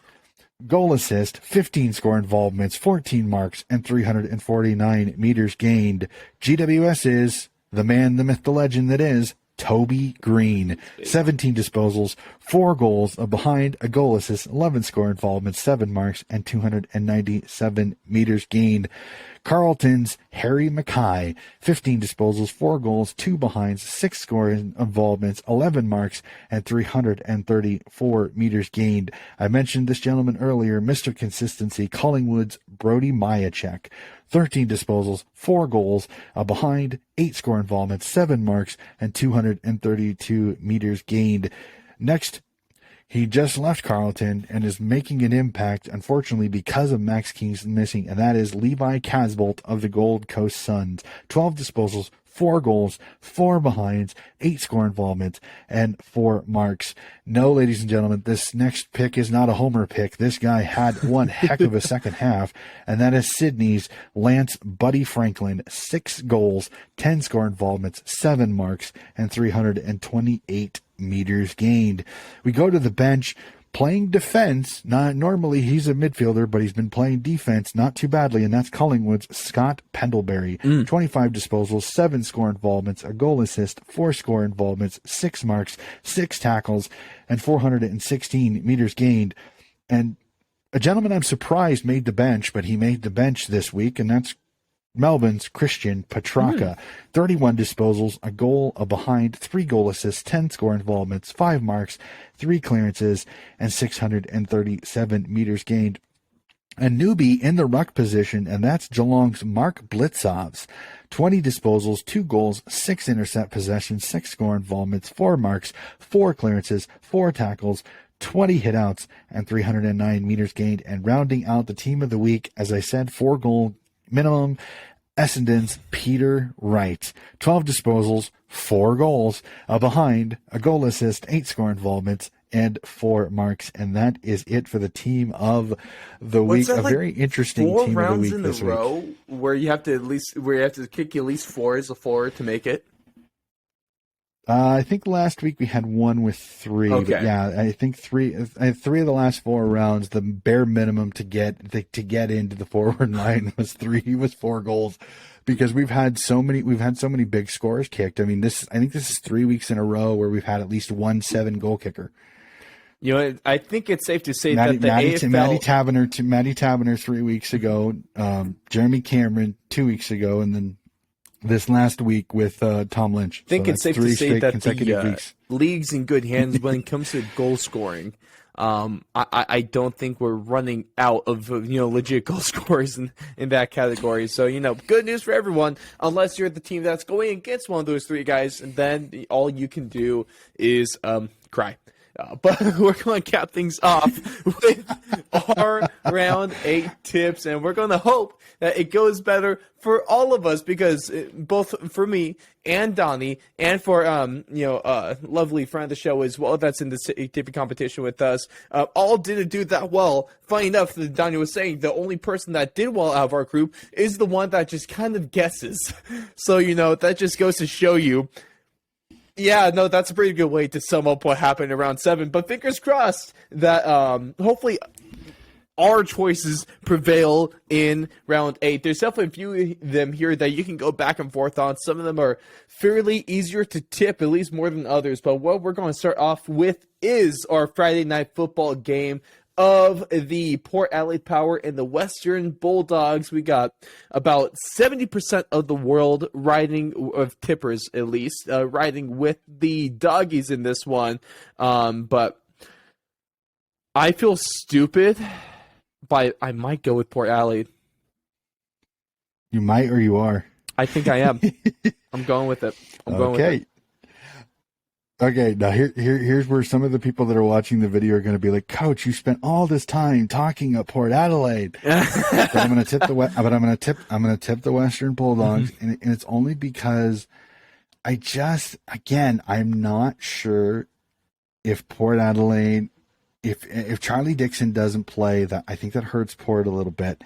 goal assist, 15 score involvements, 14 marks, and 349 meters gained. GWS is the man, the myth, the legend that is Toby Green. 17 disposals, 4 goals, a behind, a goal assist, 11 score involvements, 7 marks, and 297 meters gained. Carlton's Harry Mackay, 15 disposals, 4 goals, 2 behinds, 6 score involvements, 11 marks, and 334 meters gained. I mentioned this gentleman earlier, Mr. Consistency, Collingwood's Brody Majacek. 13 disposals, 4 goals, a behind, 8 score involvements, 7 marks, and 232 meters gained. Next, he just left Carlton and is making an impact, unfortunately, because of Max Kingston missing, and that is Levi Casbolt of the Gold Coast Suns. 12 disposals, 4 goals, 4 behinds, 8 score involvements, and 4 marks. No, ladies and gentlemen, this next pick is not a homer pick. This guy had one heck of a second half, and that is Sydney's Lance Buddy Franklin. 6 goals, 10 score involvements, 7 marks, and 328 meters gained. We go to the bench. Playing defense, normally he's a midfielder, but he's been playing defense not too badly, and that's Collingwood's Scott Pendlebury. 25 disposals, 7 score involvements, a goal assist, 4 score involvements, 6 marks, 6 tackles, and 416 meters gained. And a gentleman I'm surprised made the bench, but he made the bench this week, and that's Melbourne's Christian Petrarca. 31 disposals, a goal, a behind, 3 goal assists, 10 score involvements, 5 marks, 3 clearances, and 637 meters gained. A newbie in the ruck position, and that's Geelong's Mark Blitzovs. 20 disposals, 2 goals, 6 intercept possessions, 6 score involvements, 4 marks, 4 clearances, 4 tackles, 20 hitouts, and 309 meters gained. And rounding out the team of the week, as I said, 4 goal minimum, Essendon's Peter Wright. 12 disposals, 4 goals, a behind, a goal assist, 8 score involvements, and 4 marks. And that is it for the team of the week. A very interesting team of the week this week. 4 rounds in a row where you have to kick at least 4 as a forward to make it. I think last week we had one with 3. Okay. But yeah, I think 3 of the last 4 rounds, the bare minimum to get into the forward line was 4 goals, because we've had so many big scores kicked. I mean, I think this is 3 weeks in a row where we've had at least 1 7-goal kicker. You know, I think it's safe to say that the AFL... Matty Taverner 3 weeks ago, Jeremy Cameron 2 weeks ago, and then this last week with Tom Lynch. I think it's safe to say that the weeks. League's in good hands when it comes to goal scoring. I don't think we're running out of legit goal scorers in that category. So good news for everyone. Unless you're the team that's going against one of those 3 guys, and then all you can do is cry. But we're going to cap things off with our round 8 tips, and we're going to hope that it goes better for all of us, because both for me and Donnie, and for lovely friend of the show as well that's in the tipping competition with us, all didn't do that well. Funny enough, that Donnie was saying the only person that did well out of our group is the one that just kind of guesses. So that just goes to show you. Yeah, no, that's a pretty good way to sum up what happened in round 7. But fingers crossed that hopefully our choices prevail in round 8. There's definitely a few of them here that you can go back and forth on. Some of them are fairly easier to tip, at least more than others. But what we're going to start off with is our Friday night football game of the Port Adelaide Power and the Western Bulldogs. We got about 70% of the world riding, of tippers at least, riding with the doggies in this one. But I feel stupid, but I might go with Port Adelaide. You might, or you are? I think I am. I'm going with it. Going with it. Okay, now here's where some of the people that are watching the video are going to be like, "Coach, you spent all this time talking at Port Adelaide." But I'm going to tip the Western Bulldogs, and it's only because I'm not sure if Port Adelaide, if Charlie Dixon doesn't play, that I think that hurts Port a little bit.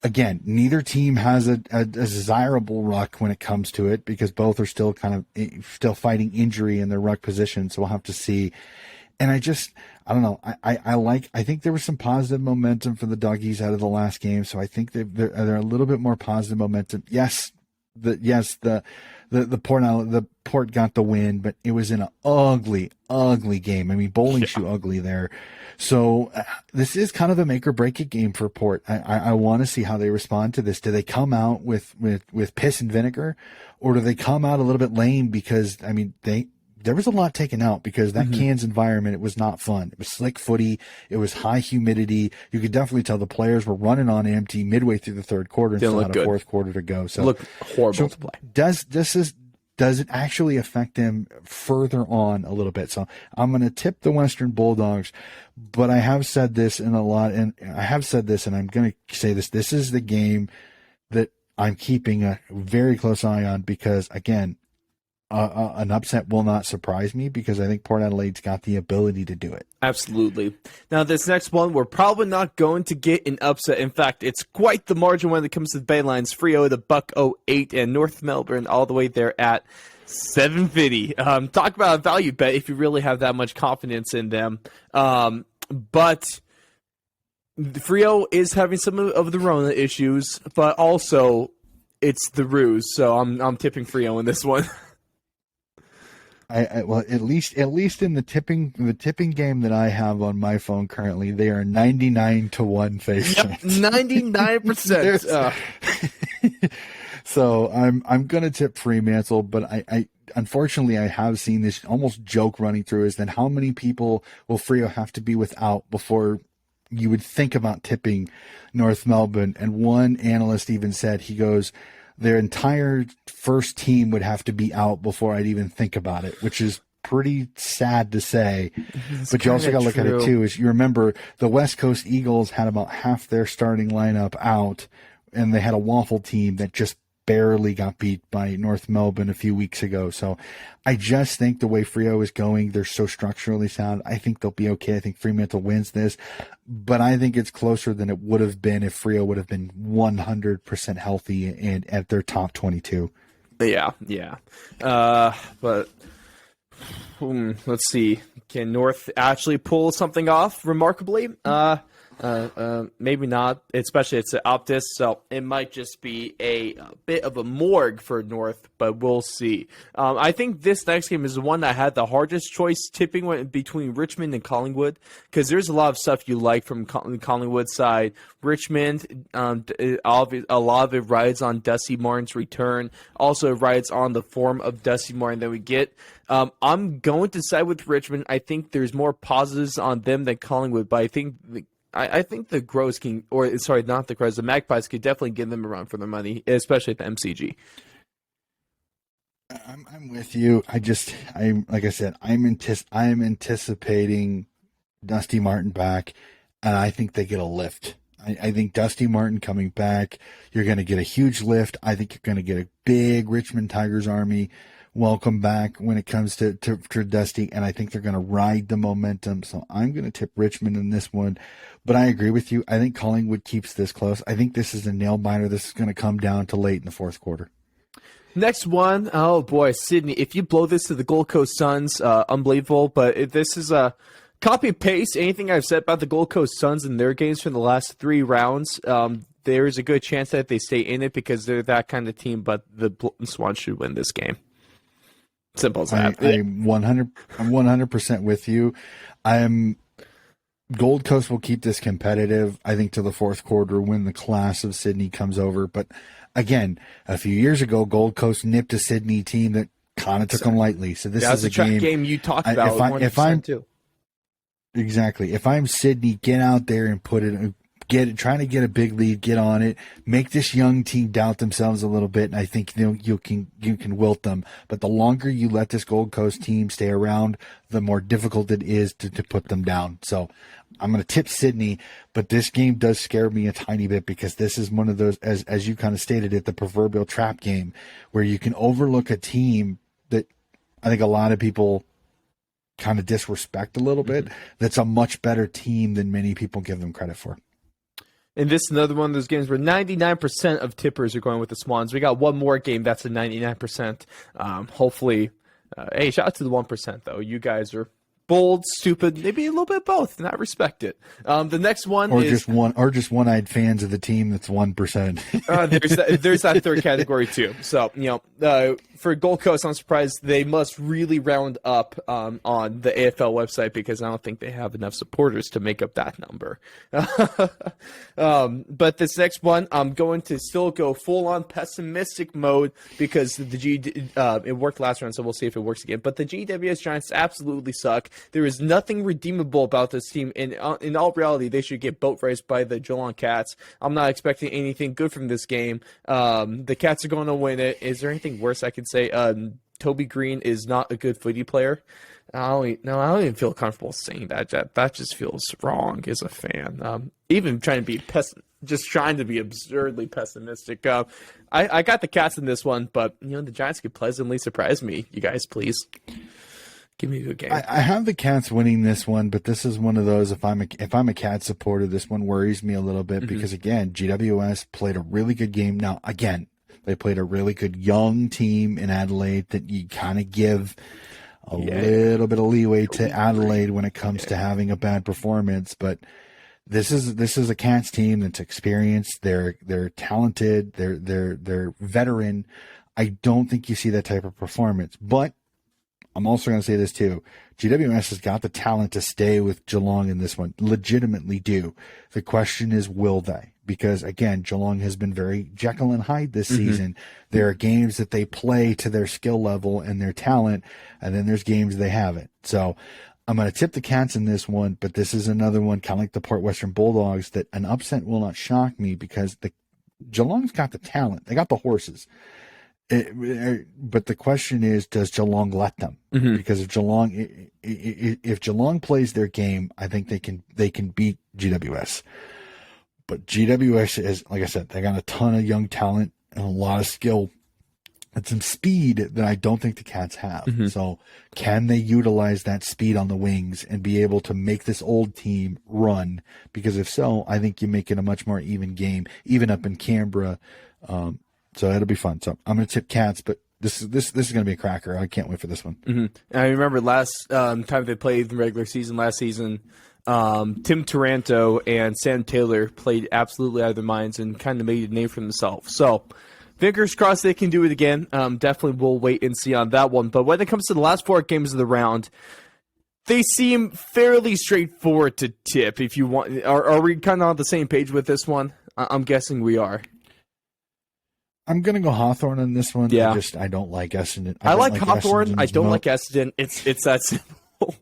Again, neither team has a desirable ruck when it comes to it, because both are still still fighting injury in their ruck position. So we'll have to see. And I don't know. I think there was some positive momentum for the doggies out of the last game. So I think they're a little bit more positive momentum. The Port got the win, but it was in an ugly game. I mean, bowling shoe ugly there. So this is kind of a make or break it game for Port. I want to see how they respond to this. Do they come out with piss and vinegar, or do they come out a little bit lame? Because I mean, there was a lot taken out, because that Cairns environment, it was not fun. It was slick footy. It was high humidity. You could definitely tell the players were running on empty midway through the third quarter and still had a fourth quarter to go. So look horrible to play. Does it actually affect them further on a little bit? So I'm going to tip the Western Bulldogs, but I have said this and I'm going to say this. This is the game that I'm keeping a very close eye on, because again, an upset will not surprise me, because I think Port Adelaide's got the ability to do it. Absolutely. Now, this next one, we're probably not going to get an upset. In fact, it's quite the margin when it comes to the Bay Lions. Freo, the Buck 08, and North Melbourne all the way there at 750. Talk about a value bet if you really have that much confidence in them. But Freo is having some of the Rona issues, but also it's the Roos, so I'm tipping Freo in this one. Well, at least in the tipping game that I have on my phone currently, they are 99-1 favorites. Yep, 99%. So I'm gonna tip Fremantle, but I unfortunately I have seen this almost joke running through, is then how many people will Freo have to be without before you would think about tipping North Melbourne? And one analyst even said, he goes, their entire first team would have to be out before I'd even think about it, which is pretty sad to say. But you also got to look at it too, is you remember the West Coast Eagles had about half their starting lineup out, and they had a waffle team that just barely got beat by North Melbourne a few weeks ago. So I just think the way Freo is going, they're so structurally sound. I think they'll be okay. I think Fremantle wins this, but I think it's closer than it would have been if Freo would have been 100% healthy and at their top 22. Yeah. But let's see. Can North actually pull something off remarkably? Maybe not, especially it's an Optus, so it might just be a bit of a morgue for North, but we'll see. I think this next game is the one that had the hardest choice tipping between Richmond and Collingwood, because there's a lot of stuff you like from Collingwood's side. Richmond, a lot of it rides on Dusty Martin's return, also rides on the form of Dusty Martin that we get. I'm going to side with Richmond. I think there's more positives on them than Collingwood, but I think the Crows can, or sorry, not the Crows, the Magpies could definitely give them a run for their money, especially at the MCG. I'm with you. I'm like I said, I'm anticipating Dusty Martin back, and I think they get a lift. I think Dusty Martin coming back, you're going to get a huge lift. I think you're going to get a big Richmond Tigers army welcome back when it comes to Dusty, and I think they're going to ride the momentum. So I'm going to tip Richmond in this one. But I agree with you. I think Collingwood keeps this close. I think this is a nail biter. This is going to come down to late in the fourth quarter. Next one, oh boy, Sydney. If you blow this to the Gold Coast Suns, unbelievable. But this is a copy paste anything I've said about the Gold Coast Suns in their games from the last 3 rounds. There is a good chance that they stay in it because they're that kind of team. But the Swans should win this game. Simple as that. I'm 100% with you. Gold Coast will keep this competitive, I think, to the fourth quarter when the class of Sydney comes over. But again, a few years ago, Gold Coast nipped a Sydney team that kind of took them lightly. So this is a game you talked about. If I'm exactly, if I'm Sydney, get out there and trying to get a big lead, get on it, make this young team doubt themselves a little bit, and I think you can wilt them. But the longer you let this Gold Coast team stay around, the more difficult it is to put them down. So I'm going to tip Sydney, but this game does scare me a tiny bit because this is one of those, as you kind of stated it, the proverbial trap game where you can overlook a team that I think a lot of people kind of disrespect a little bit. That's a much better team than many people give them credit for. And this is another one of those games where 99% of tippers are going with the Swans. We got one more game that's a 99%. Hopefully, hey, shout out to the 1%, though. You guys are bold, stupid, maybe a little bit of both, and I respect it. The next one is... just one-eyed fans of the team that's 1%. There's that third category, too. So, for Gold Coast, I'm surprised they must really round up on the AFL website because I don't think they have enough supporters to make up that number. But this next one, I'm going to still go full-on pessimistic mode because it worked last round, so we'll see if it works again. But the GWS Giants absolutely suck. There is nothing redeemable about this team. In all reality, they should get boat raced by the Geelong Cats. I'm not expecting anything good from this game. The Cats are going to win it. Is there anything worse I can say? Toby Green is not a good footy player. I don't even feel comfortable saying that. That just feels wrong as a fan. Even trying to be absurdly pessimistic. I got the Cats in this one, but the Giants could pleasantly surprise me. You guys, please. Give me a good game. I have the Cats winning this one, but this is one of those. If I'm a Cats supporter, this one worries me a little bit because again, GWS played a really good game. Now again, they played a really good young team in Adelaide that you kind of give a little bit of leeway to Adelaide when it comes to having a bad performance. But this is a Cats team that's experienced. They're talented. They're veteran. I don't think you see that type of performance, but I'm also going to say this too. GWS has got the talent to stay with Geelong in this one. Legitimately do. The question is, will they? Because again, Geelong has been very Jekyll and Hyde this season. There are games that they play to their skill level and their talent, and then there's games they haven't. So I'm going to tip the Cats in this one, but this is another one, kind of like the Port Western Bulldogs, that an upset will not shock me because Geelong's got the talent. They got the horses. But the question is, does Geelong let them? Because if Geelong plays their game, I think they can beat GWS. But GWS is, like I said, they got a ton of young talent and a lot of skill and some speed that I don't think the Cats have. So can they utilize that speed on the wings and be able to make this old team run? Because if so, I think you make it a much more even game, even up in Canberra. So it'll be fun. So I'm going to tip Cats, but this is going to be a cracker. I can't wait for this one. I remember last time they played the regular season last season, Tim Taranto and Sam Taylor played absolutely out of their minds and kind of made a name for themselves. So fingers crossed they can do it again. Definitely we'll wait and see on that one. But when it comes to the last 4 games of the round, they seem fairly straightforward to tip. If you want, are we kind of on the same page with this one? I'm guessing we are. I'm going to go Hawthorn on this one. Yeah. I don't like Essendon. I like Hawthorn. I don't like Essendon. It's that simple.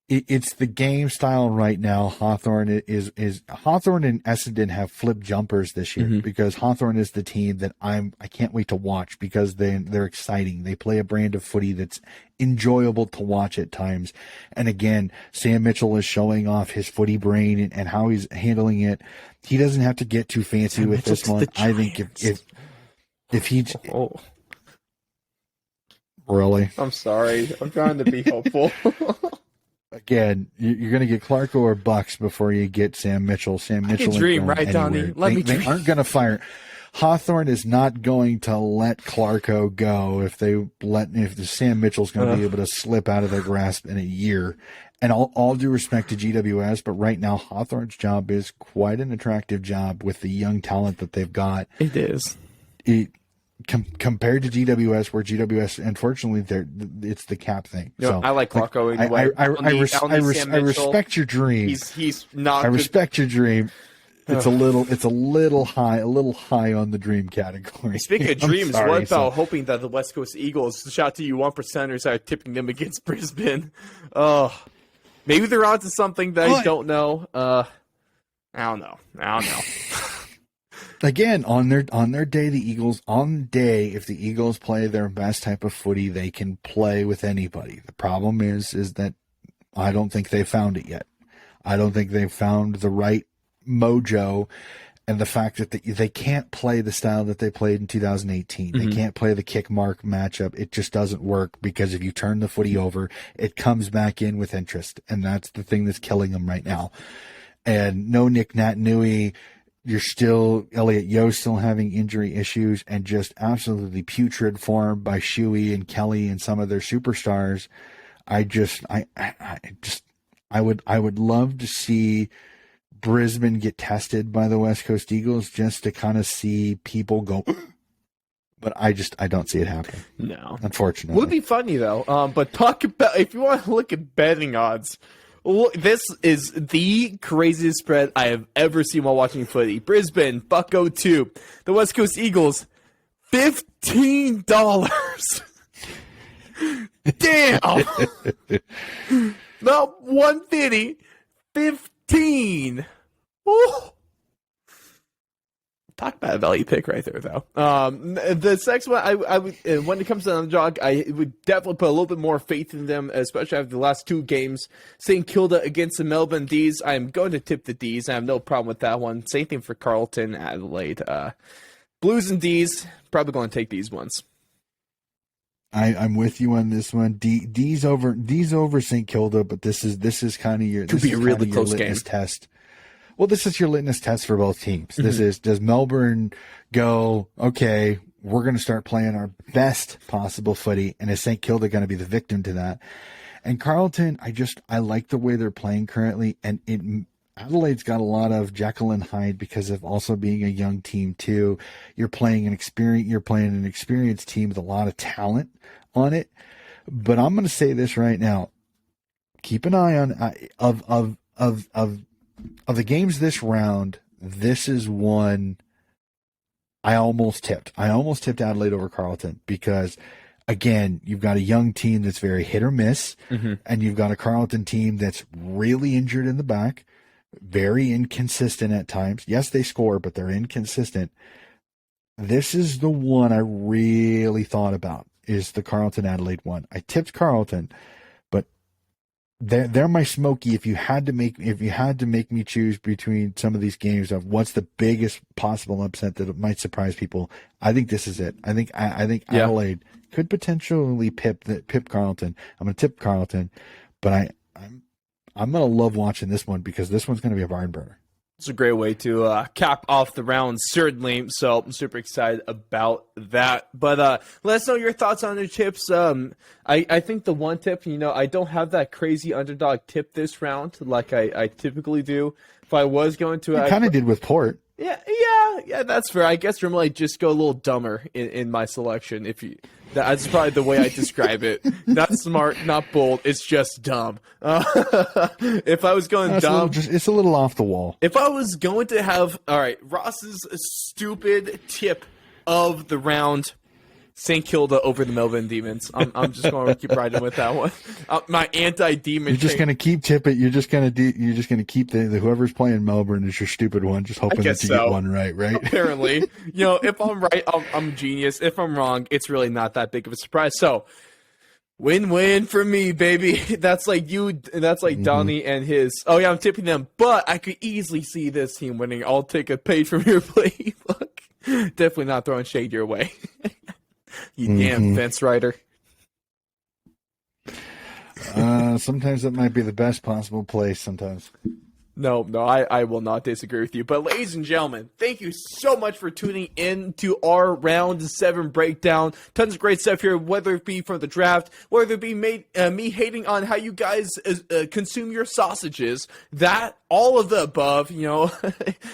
it's the game style right now. Hawthorn is Hawthorn and Essendon have flipped jumpers this year because Hawthorn is the team that I can't wait to watch because they're exciting. They play a brand of footy that's enjoyable to watch at times. And again, Sam Mitchell is showing off his footy brain and how he's handling it. He doesn't have to get too fancy with this one. I think if he really, I'm sorry. I'm trying to be hopeful. Again, you're going to get Clarko or Bucks before you get Sam Mitchell. Sam Mitchell can dream, right, Donnie? Let me dream. They aren't going to fire. Hawthorn is not going to let Clarko go if the Sam Mitchell's going to be able to slip out of their grasp in a year. And all due respect to GWS, but right now Hawthorn's job is quite an attractive job with the young talent that they've got. It is. Compared to GWS, where GWS, unfortunately, it's the cap thing. So I like Clarko anyway. I respect your dream. He's not. I respect your dream. It's a little high on the dream category. Speaking of dreams, what about hoping that the West Coast Eagles, shout out to you 1%ers, are tipping them against Brisbane? Maybe they're onto something that I don't know. I don't know. Again, on their day, if the Eagles play their best type of footy, they can play with anybody. The problem is that I don't think they found it yet. I don't think they've found the right mojo, and the fact that they can't play the style that they played in 2018. They can't play the kick mark matchup. It just doesn't work because if you turn the footy over, it comes back in with interest, and that's the thing that's killing them right now. And no Nick Naitanui. You're still, Elliot Yo's still having injury issues and just absolutely putrid form by Shuey and Kelly and some of their superstars. I would love to see Brisbane get tested by the West Coast Eagles just to kind of see people go, but I don't see it happening. No. Unfortunately. Would be funny though. But talk about, if you want to look at betting odds, this is the craziest spread I have ever seen while watching footy. Brisbane, Bucko 2. The West Coast Eagles, $15. Damn! Not 150, 15. Ooh. Talk about a value pick right there, though. The next one, I would, when it comes to the underdog, I would definitely put a little bit more faith in them, especially after the last two games. St. Kilda against the Melbourne D's. I'm going to tip the D's. I have no problem with that one. Same thing for Carlton, Adelaide. Blues and D's, probably going to take these ones. I'm with you on this one. D's over St. Kilda, but this is kind of your could be a really close game test. Well, this is your litmus test for both teams. This is, does Melbourne go, okay, we're going to start playing our best possible footy, and is St. Kilda going to be the victim to that? And Carlton, I like the way they're playing currently, and Adelaide's got a lot of Jekyll and Hyde because of also being a young team too. You're playing an experienced team with a lot of talent on it. But I'm going to say this right now: keep an eye on of the games this round. This is one I almost tipped. I almost tipped Adelaide over Carlton because, again, you've got a young team that's very hit or miss, and you've got a Carlton team that's really injured in the back. Very inconsistent at times. Yes, they score, but they're inconsistent. This is the one I really thought about, is the Carlton-Adelaide one. I tipped Carlton, but they're my smoky. If you had to make me choose between some of these games of what's the biggest possible upset that might surprise people, I think this is it. I think Adelaide could potentially pip Carlton. I'm going to tip Carlton, but I'm going to love watching this one because this one's going to be a barn burner. It's a great way to cap off the round, certainly. So I'm super excited about that. But let us know your thoughts on the tips. I think the one tip, I don't have that crazy underdog tip this round like I typically do. If I was going to... I kind of did with Port. Yeah, that's fair. I guess normally I just go a little dumber in my selection. That's probably the way I describe it. Not smart, not bold. It's just dumb. If I was going dumb, it's a little off the wall. If I was going to have, all right, Ross's stupid tip of the round, St. Kilda over the Melbourne Demons. I'm just going to keep riding with that one. My anti-demon. You're just going to keep tipping. You're just going to keep the whoever's playing Melbourne is your stupid one, just hoping that you get one right? Apparently, if I'm right, I'm a genius. If I'm wrong, it's really not that big of a surprise. So, win-win for me, baby. That's like you. That's like Donnie and his. Oh yeah, I'm tipping them, but I could easily see this team winning. I'll take a page from your playbook. Definitely not throwing shade your way. You damn fence rider. Sometimes that might be the best possible place. Sometimes. No, I will not disagree with you. But ladies and gentlemen, thank you so much for tuning in to our Round 7 breakdown. Tons of great stuff here, whether it be from the draft, whether it be me hating on how you guys consume your sausages, that, all of the above,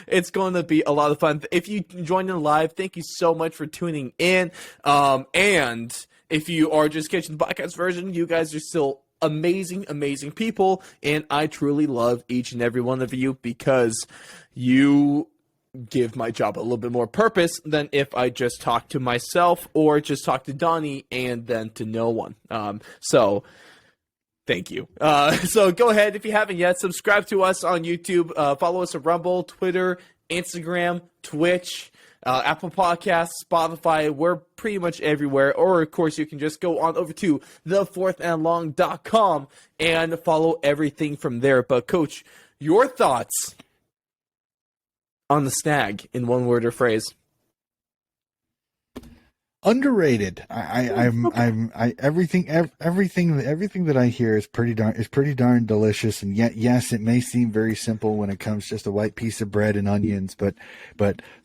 it's going to be a lot of fun. If you joined in live, thank you so much for tuning in. And if you are just catching the podcast version, you guys are still amazing people, and I truly love each and every one of you because you give my job a little bit more purpose than if I just talk to myself or just talk to Donnie and then to no one. So thank you. So go ahead, if you haven't yet, subscribe to us on YouTube, follow us on Rumble, Twitter, Instagram, Twitch, Apple Podcasts, Spotify. We're pretty much everywhere. Or, of course, you can just go on over to thefourthandlong.com and follow everything from there. But, Coach, your thoughts on the Snag in one word or phrase? Underrated. Everything that I hear is pretty darn delicious. And yet, yes, it may seem very simple when it comes just a white piece of bread and onions, but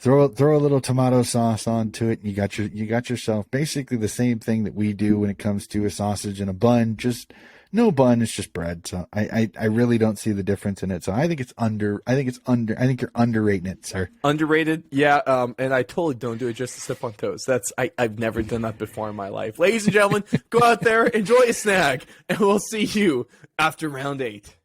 throw a little tomato sauce onto it, and you got yourself basically the same thing that we do when it comes to a sausage and a bun. Just no bun, it's just bread. So I really don't see the difference in it. So I think you're underrating it, sir. Underrated? Yeah, and I totally don't do it just to sip on toast. I've never done that before in my life. Ladies and gentlemen, go out there, enjoy a Snag, and we'll see you after round 8.